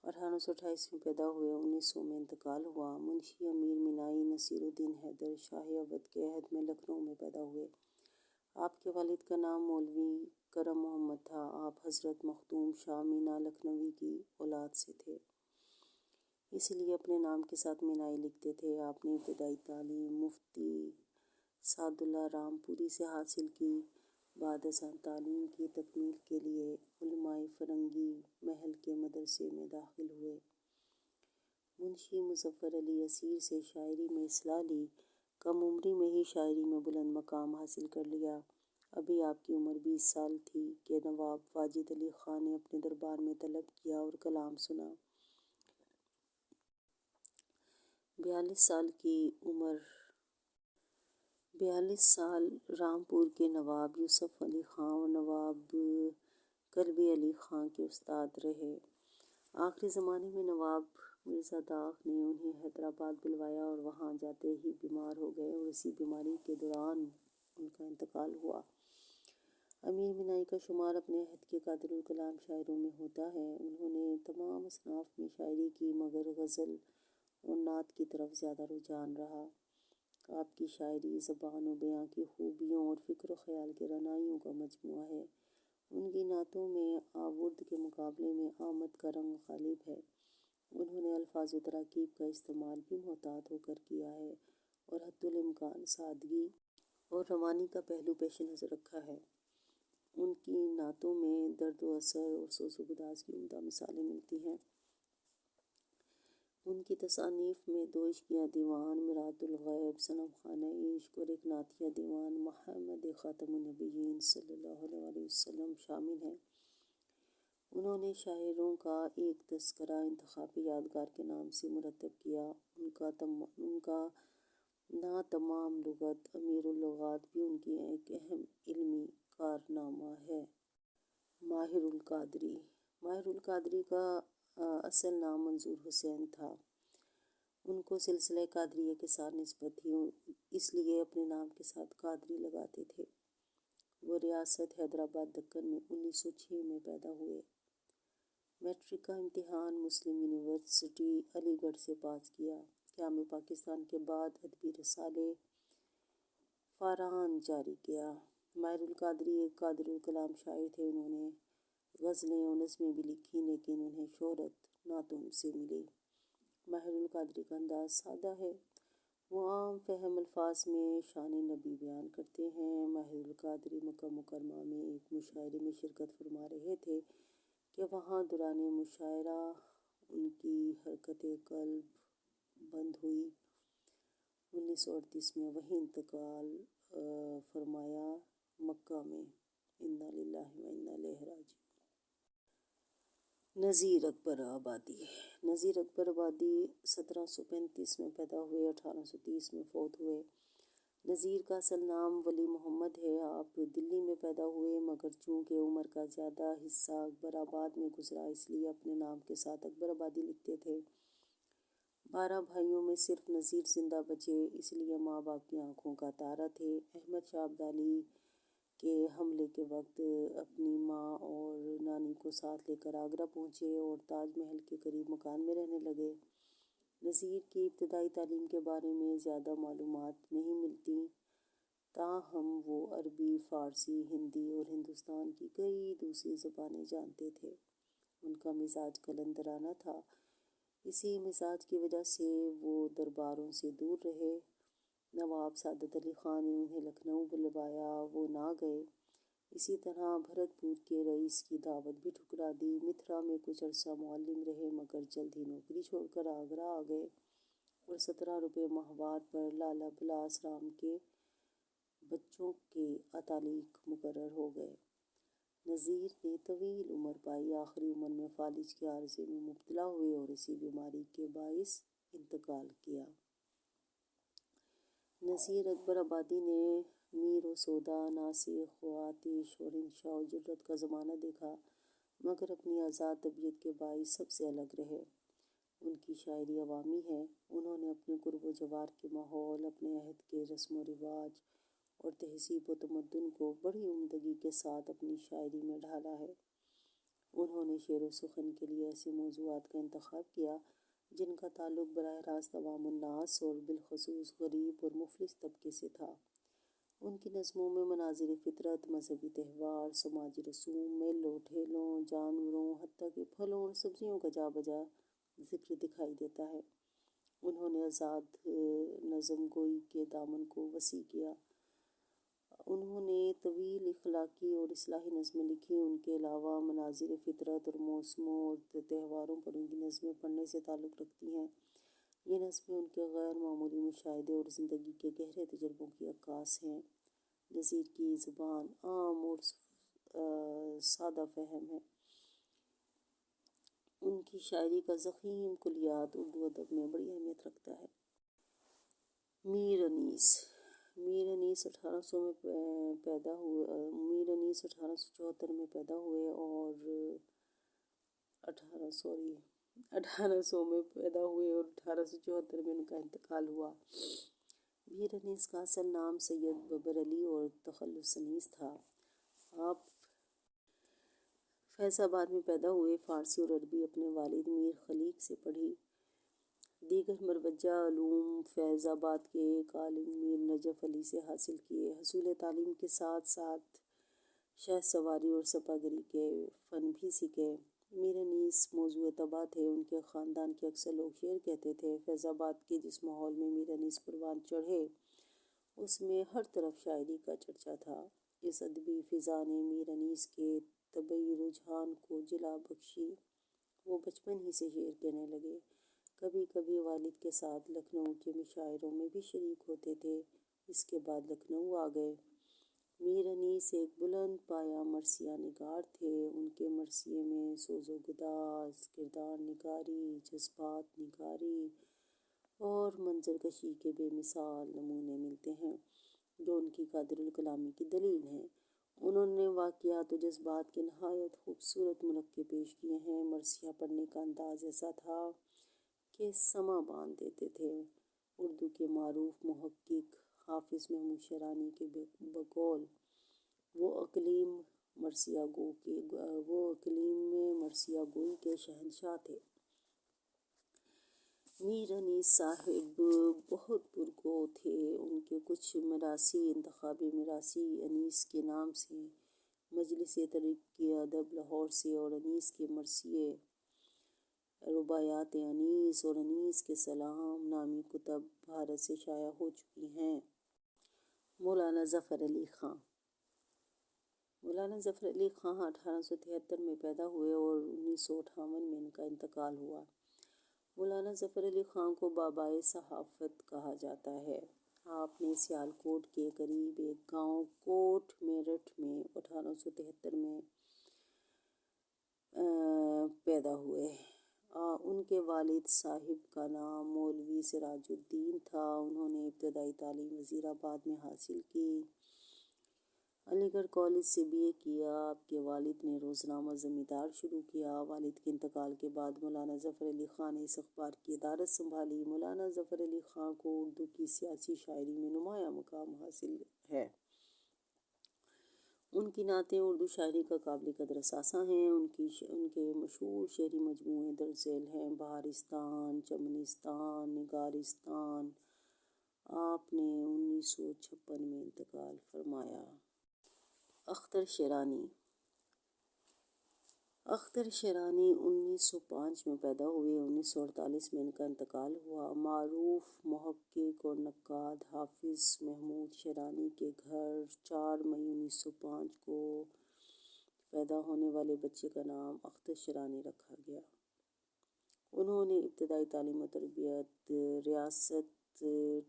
1828 میں پیدا ہوئے، 1900 میں انتقال ہوا۔ منشی امیر مینائی نصیر الدین حیدر شاہ اودھ کے عہد میں لکھنؤ میں پیدا ہوئے۔ آپ کے والد کا نام مولوی کرم محمد تھا۔ آپ حضرت مخدوم شاہ مینا لکھنوی کی اولاد سے تھے، اس لیے اپنے نام کے ساتھ مینائی لکھتے تھے۔ آپ نے ابتدائی تعلیم مفتی سعد اللہ رام پوری سے حاصل کی۔ بعد ازاں تعلیم کی تکمیل کے لیے علماء فرنگی محل کے مدرسے میں داخل ہوئے۔ منشی مظفر علی اسیر سے شاعری میں اصلاح لی۔ کم عمری میں ہی شاعری میں بلند مقام حاصل کر لیا۔ ابھی آپ کی عمر 20 سال تھی کہ نواب واجد علی خان نے اپنے دربار میں طلب کیا اور کلام سنا۔ 42 سال رامپور کے نواب یوسف علی خان اور نواب کلبی علی خان کے استاد رہے۔ آخری زمانے میں نواب مرزا داغ نے انہیں حیدرآباد بلوایا اور وہاں جاتے ہی بیمار ہو گئے اور اسی بیماری کے دوران ان کا انتقال ہوا۔ امیر مینائی کا شمار اپنے عہد کے قادر الکلام شاعروں میں ہوتا ہے۔ انہوں نے تمام اصناف میں شاعری کی، مگر غزل اور نعت کی طرف زیادہ رجحان رہا۔ آپ کی شاعری زبان و بیاں کی خوبیوں اور فکر و خیال کی رعنائیوں کا مجموعہ ہے۔ ان کی نعتوں میں آورد کے مقابلے میں آمد کا رنگ غالب ہے۔ انہوں نے الفاظ و تراکیب کا استعمال بھی محتاط ہو کر کیا ہے اور حتی الامکان سادگی اور روانی کا پہلو پیش نظر رکھا ہے۔ ان کی نعتوں میں درد و اثر اور سوز و گداز کی عمدہ مثالیں ملتی ہیں۔ ان کی تصانیف میں 2 عشقیہ دیوان مرآت الغیب، صنم خانہ عشق اور ایک نعتیہ دیوان محمد خاتم النبیین صلی اللہ علیہ وسلم شامل ہیں۔ انہوں نے شاعروں کا ایک تذکرہ انتخابی یادگار کے نام سے مرتب کیا۔ ان کا نا تمام لغت امیر اللغات بھی ان کی ایک اہم علمی کارنامہ ہے۔ ماہر القادری ماہر القادری کا اصل نام منظور حسین تھا۔ ان کو سلسلہ قادریہ کے ساتھ نسبت تھی، اس لیے اپنے نام کے ساتھ قادری لگاتے تھے۔ وہ ریاست حیدرآباد دکن میں 1906 میں پیدا ہوئے۔ میٹرک کا امتحان مسلم یونیورسٹی علی گڑھ سے پاس کیا۔ قیام پاکستان کے بعد ادبی رسالے فاران جاری کیا۔ ماہر القادری ایک قادر الکلام شاعر تھے۔ انہوں نے غزلیں اور نظمیں بھی لکھی، لیکن انہیں شہرت نعتوں سے ملی۔ ماہر القادری کا انداز سادہ ہے۔ وہ عام فہم الفاظ میں شان نبی بیان کرتے ہیں۔ ماہر القادری مکہ مکرمہ میں ایک مشاعرے میں شرکت فرما رہے تھے کہ وہاں دوران مشاعرہ ان کی حرکت قلب بند ہوئی۔ 1938 میں وہیں انتقال فرمایا۔ مکہ میں انا للہ و انا الیہ راجعون۔ نذیر اکبر آبادی نذیر اکبر آبادی 1735 میں پیدا ہوئے، 1830 میں فوت ہوئے۔ نذیر کا اصل نام ولی محمد ہے۔ آپ دلی میں پیدا ہوئے، مگر چونکہ عمر کا زیادہ حصہ اکبر آباد میں گزرا، اس لیے اپنے نام کے ساتھ اکبر آبادی لکھتے تھے۔ 12 بھائیوں میں صرف نذیر زندہ بچے، اس لیے ماں باپ کی آنکھوں کا تارا تھے۔ احمد شاہ ابدالی کے حملے کے وقت اپنی ماں اور نانی کو ساتھ لے کر آگرہ پہنچے اور تاج محل کے قریب مکان میں رہنے لگے۔ نذیر کی ابتدائی تعلیم کے بارے میں زیادہ معلومات نہیں ملتیں، تاہم وہ عربی، فارسی، ہندی اور ہندوستان کی کئی دوسری زبانیں جانتے تھے۔ ان کا مزاج قلندرانہ تھا۔ اسی مزاج کی وجہ سے وہ درباروں سے دور رہے۔ نواب سعادت علی خان نے انہیں لکھنؤ بلوایا، وہ نہ گئے۔ اسی طرح بھرت پور کے رئیس کی دعوت بھی ٹھکرا دی۔ متھرا میں کچھ عرصہ معلم رہے، مگر جلد ہی نوکری چھوڑ کر آگرہ آ گئے اور 17 روپے ماہوار پر لالا بلاس رام کے بچوں کے اتالیق مقرر ہو گئے۔ نذیر نے طویل عمر پائی، آخری عمر میں فالج کے عارضے میں مبتلا ہوئے اور اسی بیماری کے باعث انتقال کیا۔ نذیر اکبر آبادی نے میر و سودا، ناسخ و آتش اور انشاء و جرأت کا زمانہ دیکھا، مگر اپنی آزاد طبیعت کے باعث سب سے الگ رہے۔ ان کی شاعری عوامی ہے۔ انہوں نے اپنے قرب و جوار کے ماحول، اپنے عہد کے رسم و رواج اور تہذیب و تمدن کو بڑی عمدگی کے ساتھ اپنی شاعری میں ڈھالا ہے۔ انہوں نے شعر و سخن کے لیے ایسے موضوعات کا انتخاب کیا جن کا تعلق براہ راست عوام الناس اور بالخصوص غریب اور مفلس طبقے سے تھا۔ ان کی نظموں میں مناظر فطرت، مذہبی تہوار، سماجی رسوم، میلوں ٹھیلوں، جانوروں، حتیٰ کہ پھلوں اور سبزیوں کا جا بجا ذکر دکھائی دیتا ہے۔ انہوں نے آزاد نظم گوئی کے دامن کو وسیع کیا۔ انہوں نے طویل اخلاقی اور اصلاحی نظمیں لکھیں۔ ان کے علاوہ مناظر فطرت اور موسموں اور تہواروں پر ان کی نظمیں پڑھنے سے تعلق رکھتی ہیں۔ یہ نظمیں ان کے غیر معمولی مشاہدے اور زندگی کے گہرے تجربوں کی عکاس ہیں۔ نذیر کی زبان عام اور سادہ فہم ہے۔ ان کی شاعری کا ضخیم کلیات اردو ادب میں بڑی اہمیت رکھتا ہے۔ میر انیس 1874 میں پیدا ہوئے اور 1874 میں ان کا انتقال ہوا۔ میر انیس کا اصل نام سید ببر علی اور تخلص انیس تھا۔ آپ فیض آباد میں پیدا ہوئے۔ فارسی اور عربی اپنے والد میر خلیق سے پڑھی۔ دیگر مروجہ علوم فیض آباد کے ایک عالم میر نجف علی سے حاصل کیے۔ حصول تعلیم کے ساتھ ساتھ شہ سواری اور سپہ گری کے فن بھی سیکھے۔ میر انیس موضوع طبع تھے۔ ان کے خاندان کے اکثر لوگ شعر کہتے تھے۔ فیض آباد کے جس ماحول میں میر انیس پروان چڑھے، اس میں ہر طرف شاعری کا چرچا تھا۔ اس ادبی فضا نے میر انیس کے طبعی رجحان کو جلا بخشی۔ وہ بچپن ہی سے شعر کہنے لگے۔ کبھی کبھی والد کے ساتھ لکھنؤ کے مشاعروں میں بھی شریک ہوتے تھے۔ اس کے بعد لکھنؤ آ گئے۔ میر انیس ایک بلند پایہ مرثیہ نگار تھے۔ ان کے مرثیے میں سوز و گداز، کردار نگاری، جذبات نگاری اور منظر کشی کے بے مثال نمونے ملتے ہیں، جو ان کی قادر الکلامی کی دلیل ہیں۔ انہوں نے واقعات و جذبات کے نہایت خوبصورت ملکے پیش کیے ہیں۔ مرثیہ پڑھنے کا انداز ایسا تھا کہ سماں باندھ دیتے تھے۔ اردو کے معروف محقق حافظ محمود شیرانی کے بقول وہ اقلیم میں مرثیہ گوئی کے شہنشاہ تھے۔ میر انیس صاحب بہت پرگو تھے۔ ان کے کچھ میراثی انتخابی میراثی انیس کے نام سے مجلس تحریک ادب لاہور سے، اور انیس کے مرثیے رباعیات انیس اور انیس کے سلام نامی کتب بھارت سے شائع ہو چکی ہیں۔ مولانا ظفر علی خاں 1873 میں پیدا ہوئے اور 1958 میں ان کا انتقال ہوا۔ مولانا ظفر علی خاں کو بابائے صحافت کہا جاتا ہے۔ آپ نے سیالکوٹ کے قریب ایک گاؤں کوٹ میرٹھ میں 1873 میں پیدا ہوئے۔ ان کے والد صاحب کا نام مولوی سراج الدین تھا۔ انہوں نے ابتدائی تعلیم وزیر آباد میں حاصل کی۔ علی گڑھ کالج سے BA کیا۔ آپ کے والد نے روزنامہ زمیندار شروع کیا۔ والد کے انتقال کے بعد مولانا ظفر علی خاں نے اس اخبار کی ادارت سنبھالی۔ مولانا ظفر علی خاں کو اردو کی سیاسی شاعری میں نمایاں مقام حاصل ہے۔ ان کی نعتیں اردو شاعری کا قابل قدر اثاثہ ہیں۔ ان کے مشہور شعری مجموعے درج ذیل ہیں: بہارستان، چمنستان، نگارستان۔ آپ نے 1956 میں انتقال فرمایا۔ اختر شیرانی 1905 میں پیدا ہوئے۔ 1948 میں ان کا انتقال ہوا۔ معروف محقق اور نقاد حافظ محمود شیرانی کے گھر 4 مئی 1905 کو پیدا ہونے والے بچے کا نام اختر شیرانی رکھا گیا۔ انہوں نے ابتدائی تعلیم و تربیت ریاست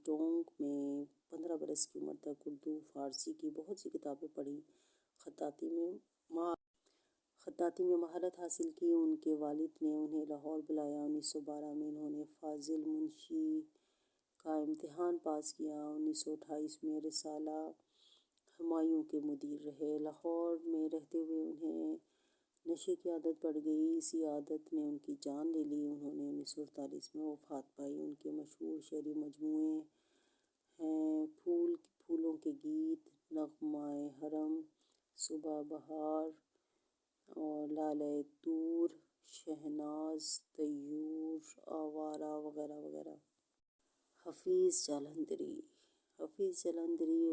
ٹونک میں 15 برس کی عمر تک اردو فارسی کی بہت سی کتابیں پڑھیں۔ خطاطی میں مہارت حاصل کی۔ ان کے والد نے انہیں لاہور بلایا۔ 1912 میں انہوں نے فاضل منشی کا امتحان پاس کیا۔ 1928 میں رسالہ ہمایوں کے مدیر رہے۔ لاہور میں رہتے ہوئے انہیں نشے کی عادت پڑ گئی۔ اسی عادت نے ان کی جان لے لی۔ انہوں نے 1948 میں وفات پائی۔ ان کے مشہور شعری مجموعے ہیں: پھولوں کے گیت، نغمہ حرم، صبح بہار اور لالۂ طور، شہناز، طیور، آوارہ وغیرہ وغیرہ۔ حفیظ جالندھری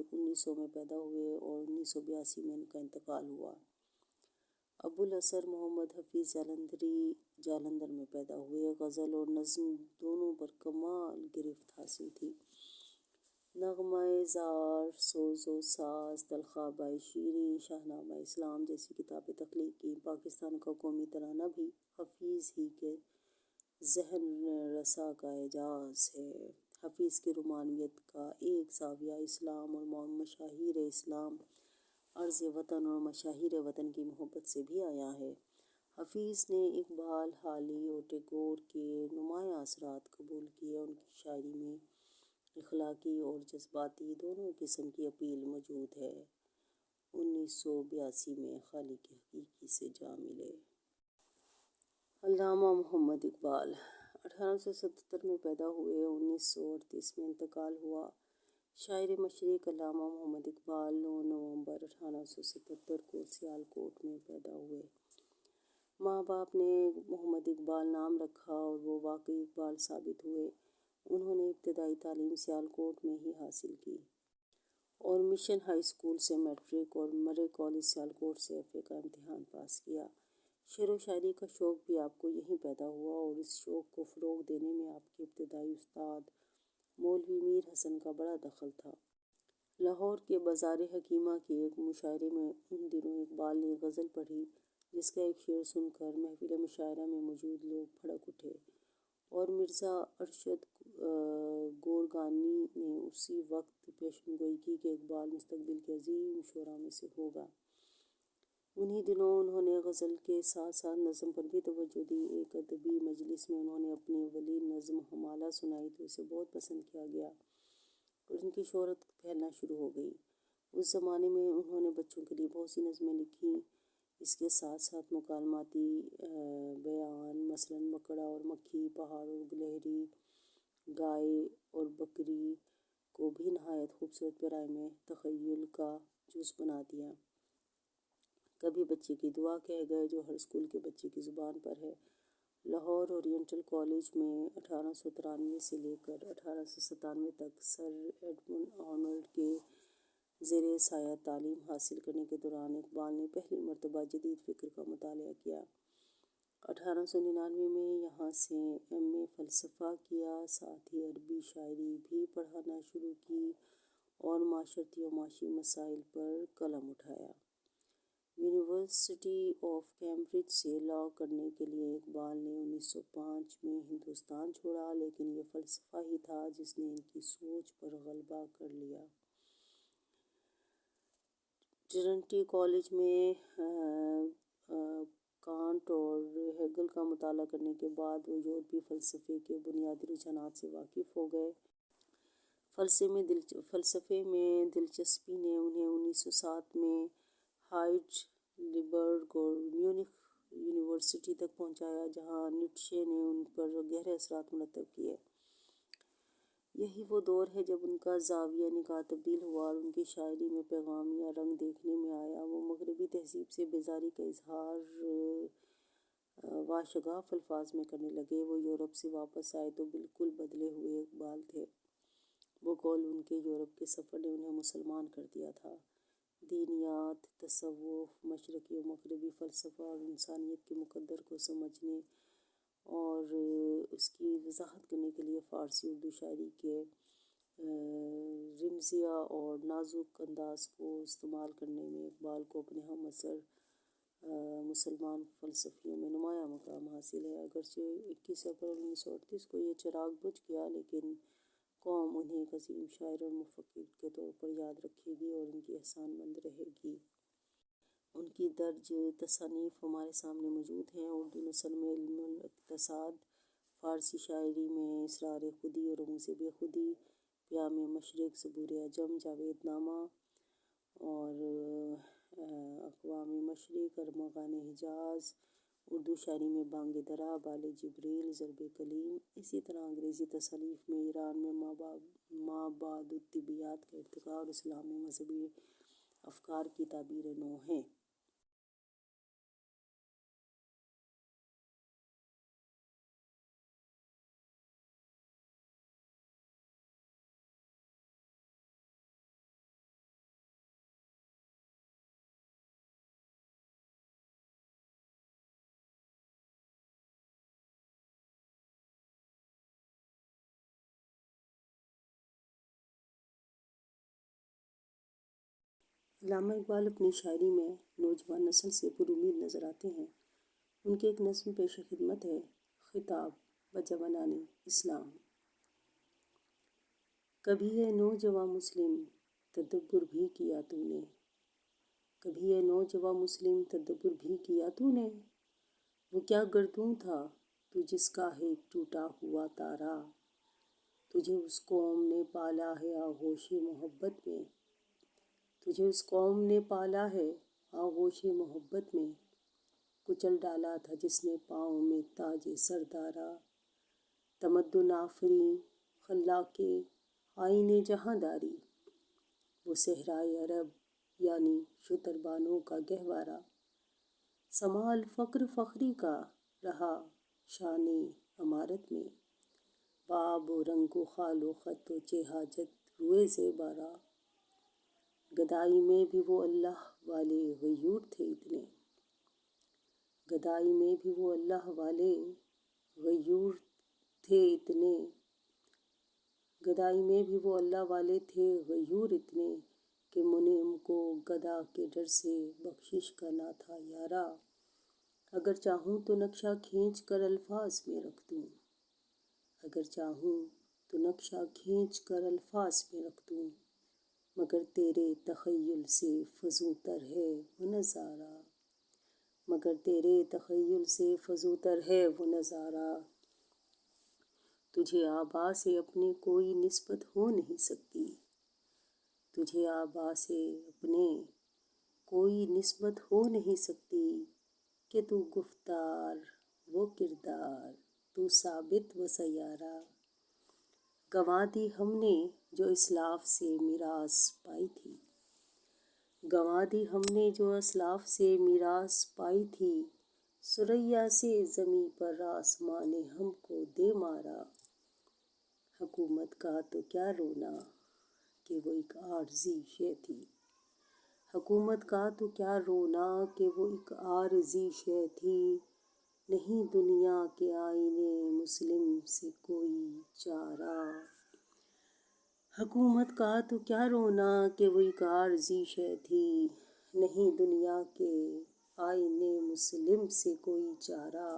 1900 میں پیدا ہوئے اور 1982 میں ان کا انتقال ہوا۔ ابوالحسن محمد حفیظ جالندھری جالندھر میں پیدا ہوئے۔ غزل اور نظم دونوں پر کمال گرفت حاصل تھی۔ نغمہ زار، سوز و ساز، تلخابۂ شیریں، شاہنامہ اسلام جیسی کتابیں تخلیق کیں۔ پاکستان کا قومی ترانہ بھی حفیظ ہی کے ذہن رسا کا اعجاز ہے۔ حفیظ کی روحانیت کا ایک زاویہ اسلام اور مشاہیر اسلام، عرض وطن اور مشاہیر وطن کی محبت سے بھی آیا ہے۔ حفیظ نے اقبال، حالی اور ٹیگور کے نمایاں اثرات قبول کیے۔ ان کی شاعری میں اخلاقی اور جذباتی دونوں قسم کی اپیل موجود ہے۔ 1982 میں خالق حقیقی سے جا ملے۔ علامہ محمد اقبال 1877 میں پیدا ہوئے۔ 1938 میں انتقال ہوا۔ شاعر مشرق علامہ محمد اقبال 9 نومبر 1877 کو سیالکوٹ میں پیدا ہوئے۔ ماں باپ نے محمد اقبال نام رکھا اور وہ واقعی اقبال ثابت ہوئے۔ انہوں نے ابتدائی تعلیم سیالکوٹ میں ہی حاصل کی اور مشن ہائی اسکول سے میٹرک اور مرے کالج سیالکوٹ سے FA کا امتحان پاس کیا۔ شعر و شاعری کا شوق بھی آپ کو یہیں پیدا ہوا اور اس شوق کو فروغ دینے میں آپ کے ابتدائی استاد مولوی میر حسن کا بڑا دخل تھا۔ لاہور کے بازار حکیمہ کے ایک مشاعرے میں ان دنوں اقبال نے غزل پڑھی، جس کا ایک شعر سن کر محفل مشاعرہ میں موجود لوگ بھڑک اٹھے اور مرزا ارشد گورگانی نے اسی وقت پیشن گوئی کی کہ اقبال مستقبل کے عظیم شعراء میں سے ہوگا۔ انہی دنوں انہوں نے غزل کے ساتھ ساتھ نظم پر بھی توجہ دی۔ ایک ادبی مجلس میں انہوں نے اپنی اولین نظم حمالہ سنائی تو اسے بہت پسند کیا گیا اور ان کی شہرت پھیلنا شروع ہو گئی۔ اس زمانے میں انہوں نے بچوں کے لیے بہت سی نظمیں لکھیں۔ اس کے ساتھ ساتھ مکالماتی بیان، مثلاً مکڑا اور مکھی، پہاڑ اور گلہری، گائے اور بکری کو بھی نہایت خوبصورت پیرائے میں تخیل کا جز بنا دیا۔ کبھی بچے کی دعا کہہ گئے جو ہر اسکول کے بچے کی زبان پر ہے۔ لاہور اورینٹل کالج میں 1893 سے لے کر 1897 تک سر ایڈمنڈ آرنلڈ کے زیر سایہ تعلیم حاصل کرنے کے دوران اقبال نے پہلی مرتبہ جدید فکر کا مطالعہ کیا۔ 1899 میں یہاں سے ایم اے فلسفہ کیا، ساتھ ہی عربی شاعری بھی پڑھانا شروع کی اور معاشرتی و معاشی مسائل پر قلم اٹھایا۔ یونیورسٹی آف کیمبرج سے لاء کرنے کے لیے اقبال نے 1905 میں ہندوستان چھوڑا، لیکن یہ فلسفہ ہی تھا جس نے ان کی سوچ پر غلبہ کر لیا۔ ٹرنٹی کالج میں کانٹ اور ہیگل کا مطالعہ کرنے کے بعد وہ یورپی فلسفے کے بنیادی رجحانات سے واقف ہو گئے۔ فلسفے میں دلچسپی نے انہیں 1907 میں ہائیڈلبرگ اور میونخ یونیورسٹی تک پہنچایا، جہاں نیٹشے نے ان پر گہرے اثرات مرتب کیے۔ یہی وہ دور ہے جب ان کا زاویہ نگاہ تبدیل ہوا اور ان کی شاعری میں پیغام یا رنگ دیکھنے میں آیا۔ وہ مغربی تہذیب سے بیزاری کا اظہار واشگاف الفاظ میں کرنے لگے۔ وہ یورپ سے واپس آئے تو بالکل بدلے ہوئے اقبال تھے۔ بقول ان کے یورپ کے سفر نے انہیں مسلمان کر دیا تھا۔ دینیات، تصوف، مشرقی و مغربی فلسفہ اور انسانیت کے مقدر کو سمجھنے اور اس کی وضاحت کرنے کے لیے فارسی اردو شاعری کے رمزیہ اور نازک انداز کو استعمال کرنے میں اقبال کو اپنے ہم عصر مسلمان فلسفیوں میں نمایاں مقام حاصل ہے۔ اگرچہ 21 اپریل 1938 کو یہ چراغ بجھ گیا، لیکن قوم انہیں ایک عظیم شاعر اور مفکر کے طور پر یاد رکھے گی اور ان کی احسان مند رہے گی۔ ان کی درج تصانیف ہمارے سامنے موجود ہیں۔ اردو نثر میں علم الاقتصاد، فارسی شاعری میں اسرار خودی اور رموز بے خودی، پیام مشرق، زبور عجم، جاوید نامہ اور اقوام مشرق، ارمغان حجاز۔ اردو شاعری میں بانگ درا، بال جبریل، ضرب کلیم۔ اسی طرح انگریزی تصانیف میں ایران میں مابعد الطبیعیات کا ارتقاء اور اسلام میں مذہبی افکار کی تعبیر نو ہیں۔ علامہ اقبال اپنی شاعری میں نوجوان نسل سے پر امید نظر آتے ہیں۔ ان کی ایک نظم پیش خدمت ہے: خطاب بجوانان اسلام۔ کبھی اے نوجواں مسلم تدبر بھی کیا تو نے، کبھی اے نوجواں مسلم تدبر بھی کیا تو نے، وہ کیا گردوں تھا تو جس کا ہے ایک ٹوٹا ہوا تارا، تجھے اس قوم نے پالا ہے آغوش محبت میں، تجھے اس قوم نے پالا ہے آغوش محبت میں، کچل ڈالا تھا جس نے پاؤں میں تاج سردارا، تمدن آفریں خلاق آئین جہاں داری، وہ صحرائے عرب یعنی شتربانوں کا گہوارہ، سماع الفقر فخری کا رہا شان امارت میں، بآب و رنگ و خال و خط و چہ حاجت روئے زیبارا، گدائی میں بھی وہ اللہ والے غیور تھے اتنے، گدائی میں بھی وہ اللہ والے غیور تھے اتنے، گدائی میں بھی وہ اللہ والے تھے غیور اتنے، کہ منعم کو گدا کے ڈر سے بخشش کا نہ تھا یارا، اگر چاہوں تو نقشہ کھینچ کر الفاظ میں رکھ دوں، اگر چاہوں تو نقشہ کھینچ کر الفاظ میں رکھ دوں، مگر تیرے تخیل سے فزوں تر ہے وہ نظارہ، مگر تیرے تخیل سے فزوں تر ہے وہ نظارہ۔ تجھے آبا سے اپنے کوئی نسبت ہو نہیں سکتی، تجھے آبا سے اپنے کوئی نسبت ہو نہیں سکتی، کہ تو گفتار وہ کردار، تو ثابت و سیارہ۔ گنوا دی ہم نے جو اسلاف سے میراث پائی تھی، گنوا دی ہم نے جو اسلاف سے میراث پائی تھی، ثریا سے زمیں پر آسمان نے ہم کو دے مارا۔ حکومت کا تو کیا رونا کہ وہ ایک عارضی شے تھی، حکومت کا تو کیا رونا کہ وہ ایک عارضی شے تھی، نہیں دنیا کے آئینے مسلم سے کوئی چارہ۔ حکومت کا تو کیا رونا کہ وہ ایک عارضی شے تھی، نہیں دنیا کے آئینے مسلم سے کوئی چارہ۔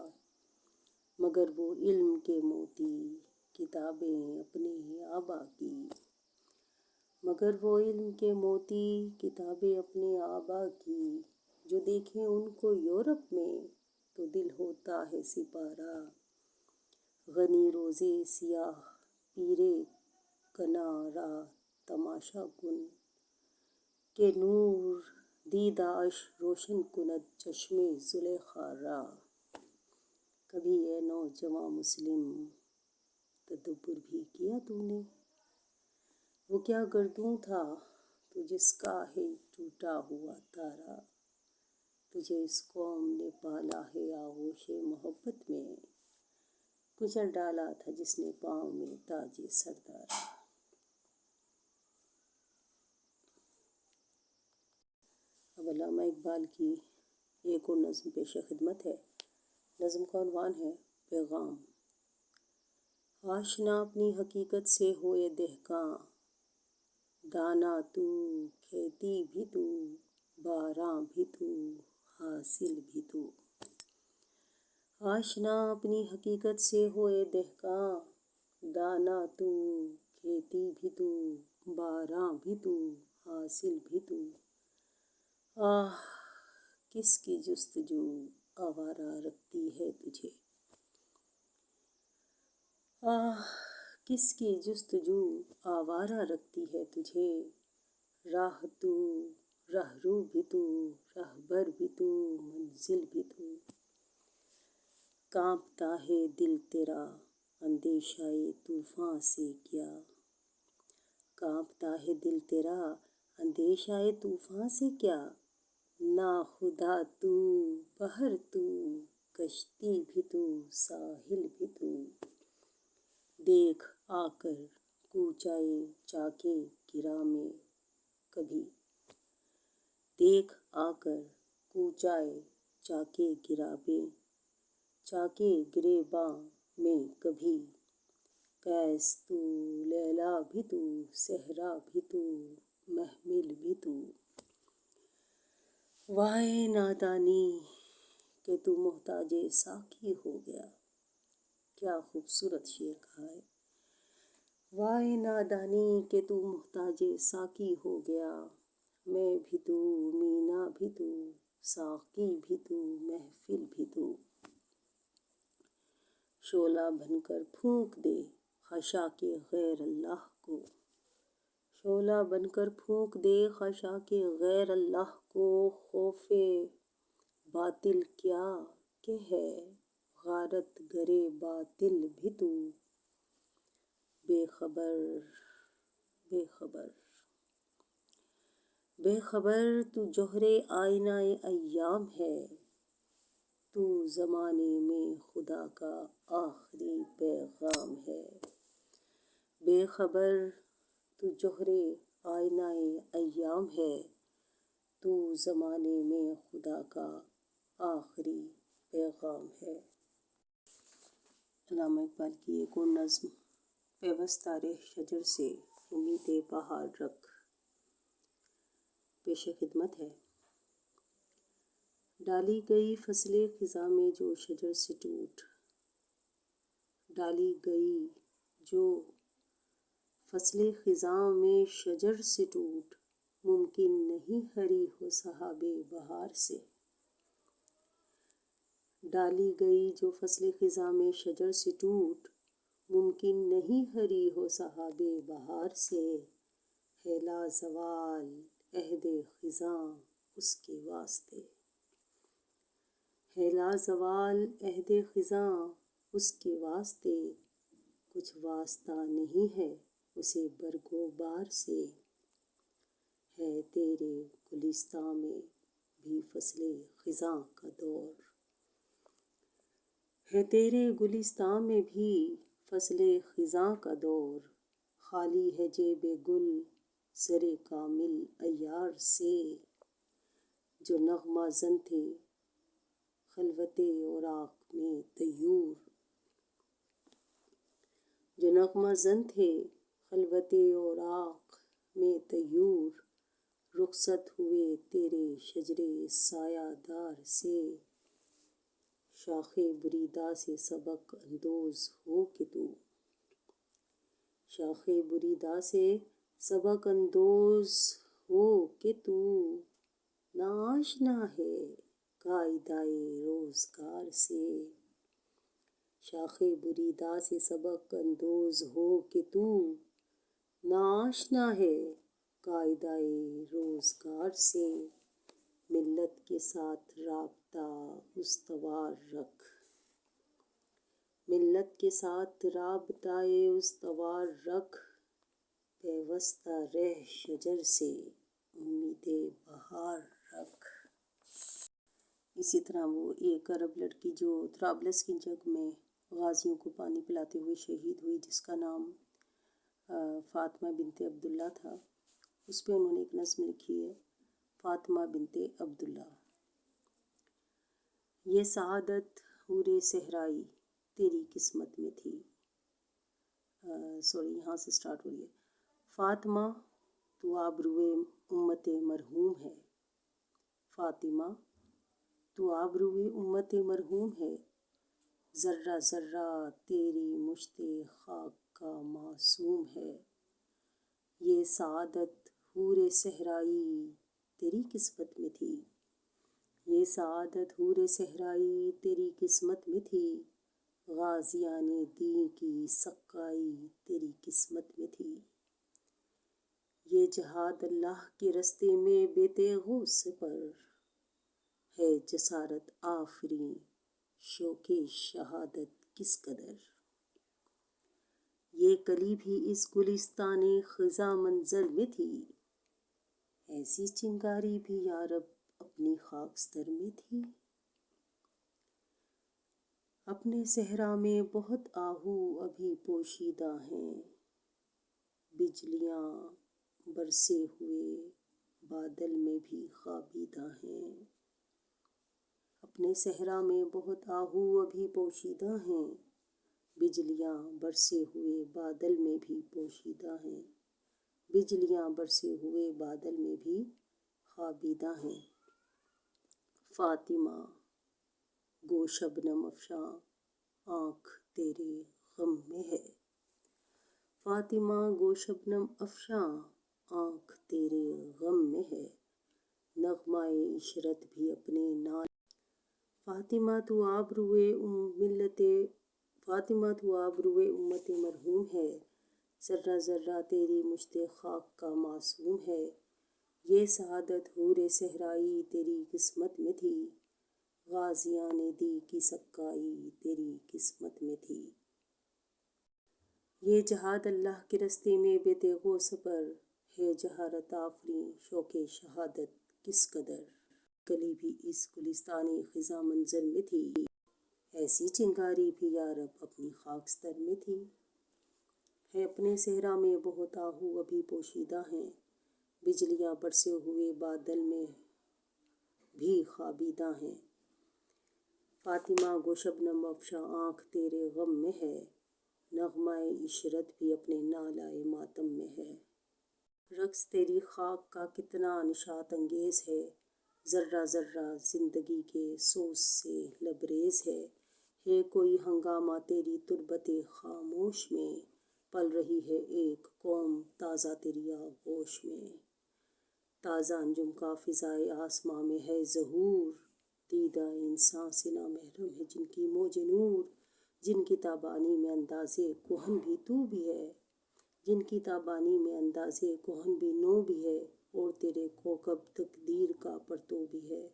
مگر وہ علم کے موتی کتابیں اپنے آبا کی، مگر وہ علم کے موتی کتابیں اپنے آبا کی، جو دیکھیں ان کو یورپ میں تو دل ہوتا ہے سپارہ۔ غنی روزے سیاہ پیرے کنارہ تماشا کن، کہ نور دیداش روشن کند چشمِ زلیخا را۔ کبھی اے نوجواں مسلم تدبر بھی کیا تو نے، وہ کیا گردوں تھا تو جس کا ہے ٹوٹا ہوا تارا، تجھے اس قوم نے پالا ہے آغوش محبت میں، کچل ڈالا تھا جس نے پاؤں میں تاج سردارا۔ اب علامہ اقبال کی ایک اور نظم پیش خدمت ہے۔ نظم کا عنوان ہے پیغام۔ آشنا اپنی حقیقت سے ہوئے دہقاں، دانا تو کھیتی بھی تو، باراں بھی تو، حاصل بھی تو۔ آشنا اپنی حقیقت سے ہوئے دہقاں، دانا تو کھیتی بھی تو، باراں بھی تو، حاصل بھی تو۔ آہ کس کی جستجو آوارہ رکھتی ہے تجھے، آہ کس کی جستجو آوارہ رکھتی ہے تجھے، راہ تو رہرو بھی تو، رہبر بھی تو، منزل بھی تو۔ کانپتا ہے دل تیرا اندیشہ طوفاں سے کیا، کانپتا ہے دل تیرا اندیشہ طوفاں سے کیا، ناخدا تو بحر تو، کشتی بھی تو، ساحل بھی تو۔ دیکھ آ کر کوچۂ چاکِ گرہ میں کبھی، دیکھ آ کر کوچۂ چاکِ گرہ میں، چاکِ گریباں میں کبھی، قیس تو لیلی بھی تو، صحرا بھی تو، محمل بھی تو۔ وائے نادانی کہ تو محتاجِ ساقی ہو گیا، کیا خوبصورت شعر کہا ہے۔ وائے نادانی کہ تو محتاجِ ساقی ہو گیا، میں بھی تو، مینا بھی تو، ساقی بھی تو، محفل بھی تو۔ شعلہ بن کر پھونک دے خشاکِ غیر اللہ کو، شعلہ بن کر پھونک دے خشاکِ غیر اللہ کو، خوفِ باطل کیا کہ ہے، غارت گرِ باطل بھی تو۔ بے خبر بے خبر بے خبر تو جوہرِ آئینہ ایام ہے، تو زمانے میں خدا کا آخری پیغام ہے۔ بے خبر تو جوہرِ آئینہ ایام ہے، تو زمانے میں خدا کا آخری پیغام ہے۔ علامہ اقبال کی ایک اور نظم پیوستہ رہ شجر سے امید بہار رکھ پیش خدمت ہے۔ ڈالی گئی فصلِ خزاں میں جو شجر سے ٹوٹ، ڈالی گئی جو فصل خزاں میں شجر سے ٹوٹ، ممکن نہیں ہری ہو صحاب بہار سے۔ ڈالی گئی جو فصل خزاں میں شجر سے ٹوٹ، ممکن نہیں ہری ہو صحاب بہار سے۔ ہے لازوال عہد خزاں اس کے واسطے، ہے لازوال عہد خزاں اس کے واسطے، کچھ واسطہ نہیں ہے اسے برگ و بار سے۔ ہے تیرے گلستاں میں بھی فصل خزاں کا دور، ہے تیرے گلستاں میں بھی فصل خزاں کا دور۔ خالی ہے جیب گل زر کامل عیار سے، جو نغمہ زن تھے خلوت اوراق میں طیور، جو نغمہ زن تھے خلوت اوراق میں طیور۔ رخصت ہوئے تیرے شجر سایہ دار سے، شاخ بریدہ سے سبق اندوز ہو کہ تو، شاخ بریدہ سے سبق اندوز ہو کہ تو، ناآشنا ہے قاعدہ روزگار سے۔ شاخ بریدہ سے سبق اندوز ہو کہ تو، ناآشنا ہے قاعدہ روزگار سے۔ ملت کے ساتھ رابطہ استوار رکھ، ملت کے ساتھ رابطہ استوار رکھ، پیوستہ رہ شجر سے امید بہار رکھ۔ اسی طرح وہ ایک عرب لڑکی جو طرابلس کی جنگ میں غازیوں کو پانی پلاتے ہوئے شہید ہوئی، جس کا نام فاطمہ بنت عبداللہ تھا، اس پہ انہوں نے ایک نظم لکھی ہے، فاطمہ بنت عبداللہ۔ یہ سعادت حور صحرائی تیری قسمت میں تھی، یہاں سے سٹارٹ ہو رہی ہے۔ فاطمہ تو آبروئے امت مرحوم ہے، فاطمہ تو آبروئے امت مرحوم ہے، ذرہ ذرہ تیری مشت خاک کا معصوم ہے۔ یہ سعادت حور صحرائی تیری قسمت میں تھی، یہ سعادت حور صحرائی تیری قسمت میں تھی، غازیان دین کی سقائی تیری قسمت میں تھی۔ یہ جہاد اللہ کے رستے میں بے تیغ و سپر، ہے جسارت آفریں شوق شہادت کس قدر۔ یہ کلی بھی اس گلستان خزاں منظر میں تھی، ایسی چنگاری بھی یارب اپنی خاکستر میں تھی۔ اپنے صحرا میں بہت آہو ابھی پوشیدہ ہیں، بجلیاں برسے ہوئے بادل میں بھی خوابیدہ ہیں۔ اپنے صحرا میں بہت آہو ابھی پوشیدہ ہیں، بجلیاں برسے ہوئے بادل میں بھی پوشیدہ ہیں، بجلیاں برسے ہوئے بادل میں بھی خوابیدہ ہیں۔ فاطمہ گو شبنم افشاں آنکھ تیرے غم میں ہے، فاطمہ گو شبنم افشاں آنکھ تیرے غم میں ہے، نغمہ عشرت بھی اپنے نال۔ فاطمہ تو آبروئے فاطمہ تو آبروئے امت مرحوم ہے، ذرہ ذرہ تیری مشت خاک کا معصوم ہے۔ یہ سعادت حور صحرائی تیری قسمت میں تھی، غازیان دی کی سقائی تیری قسمت میں تھی۔ یہ جہاد اللہ کے رستے میں بے تیغ و سپر، ہے جسارت آفریں شوق شہادت کس قدر۔ کلی بھی اس گلستان خزاں منظر میں تھی، ایسی چنگاری بھی یارب اپنی خاکستر میں تھی۔ ہے اپنے صحرا میں بہت آہو ابھی پوشیدہ ہیں، بجلیاں برسے ہوئے بادل میں بھی خوابیدہ ہیں۔ فاطمہ گو شبنم افشاں آنکھ تیرے غم میں ہے، نغمہ عشرت بھی اپنے نالائے ماتم میں ہے۔ رقص تیری خاک کا کتنا نشاط انگیز ہے، ذرہ ذرہ زندگی کے سوز سے لبریز ہے۔ ہے کوئی ہنگامہ تیری تربت خاموش میں، پل رہی ہے ایک قوم تازہ تیری آغوش میں۔ تازہ انجم کا فضائے آسماں میں ہے ظہور، دیدہ انساں سے نامحرم ہے جن کی موج نور۔ جن کی تابانی میں اندازِ کہن بھی تو بھی ہے، جن کی تابانی میں اندازِ کہن بھی نو بھی ہے، اور تیرے کوکب تقدیر کا پرتو بھی ہے۔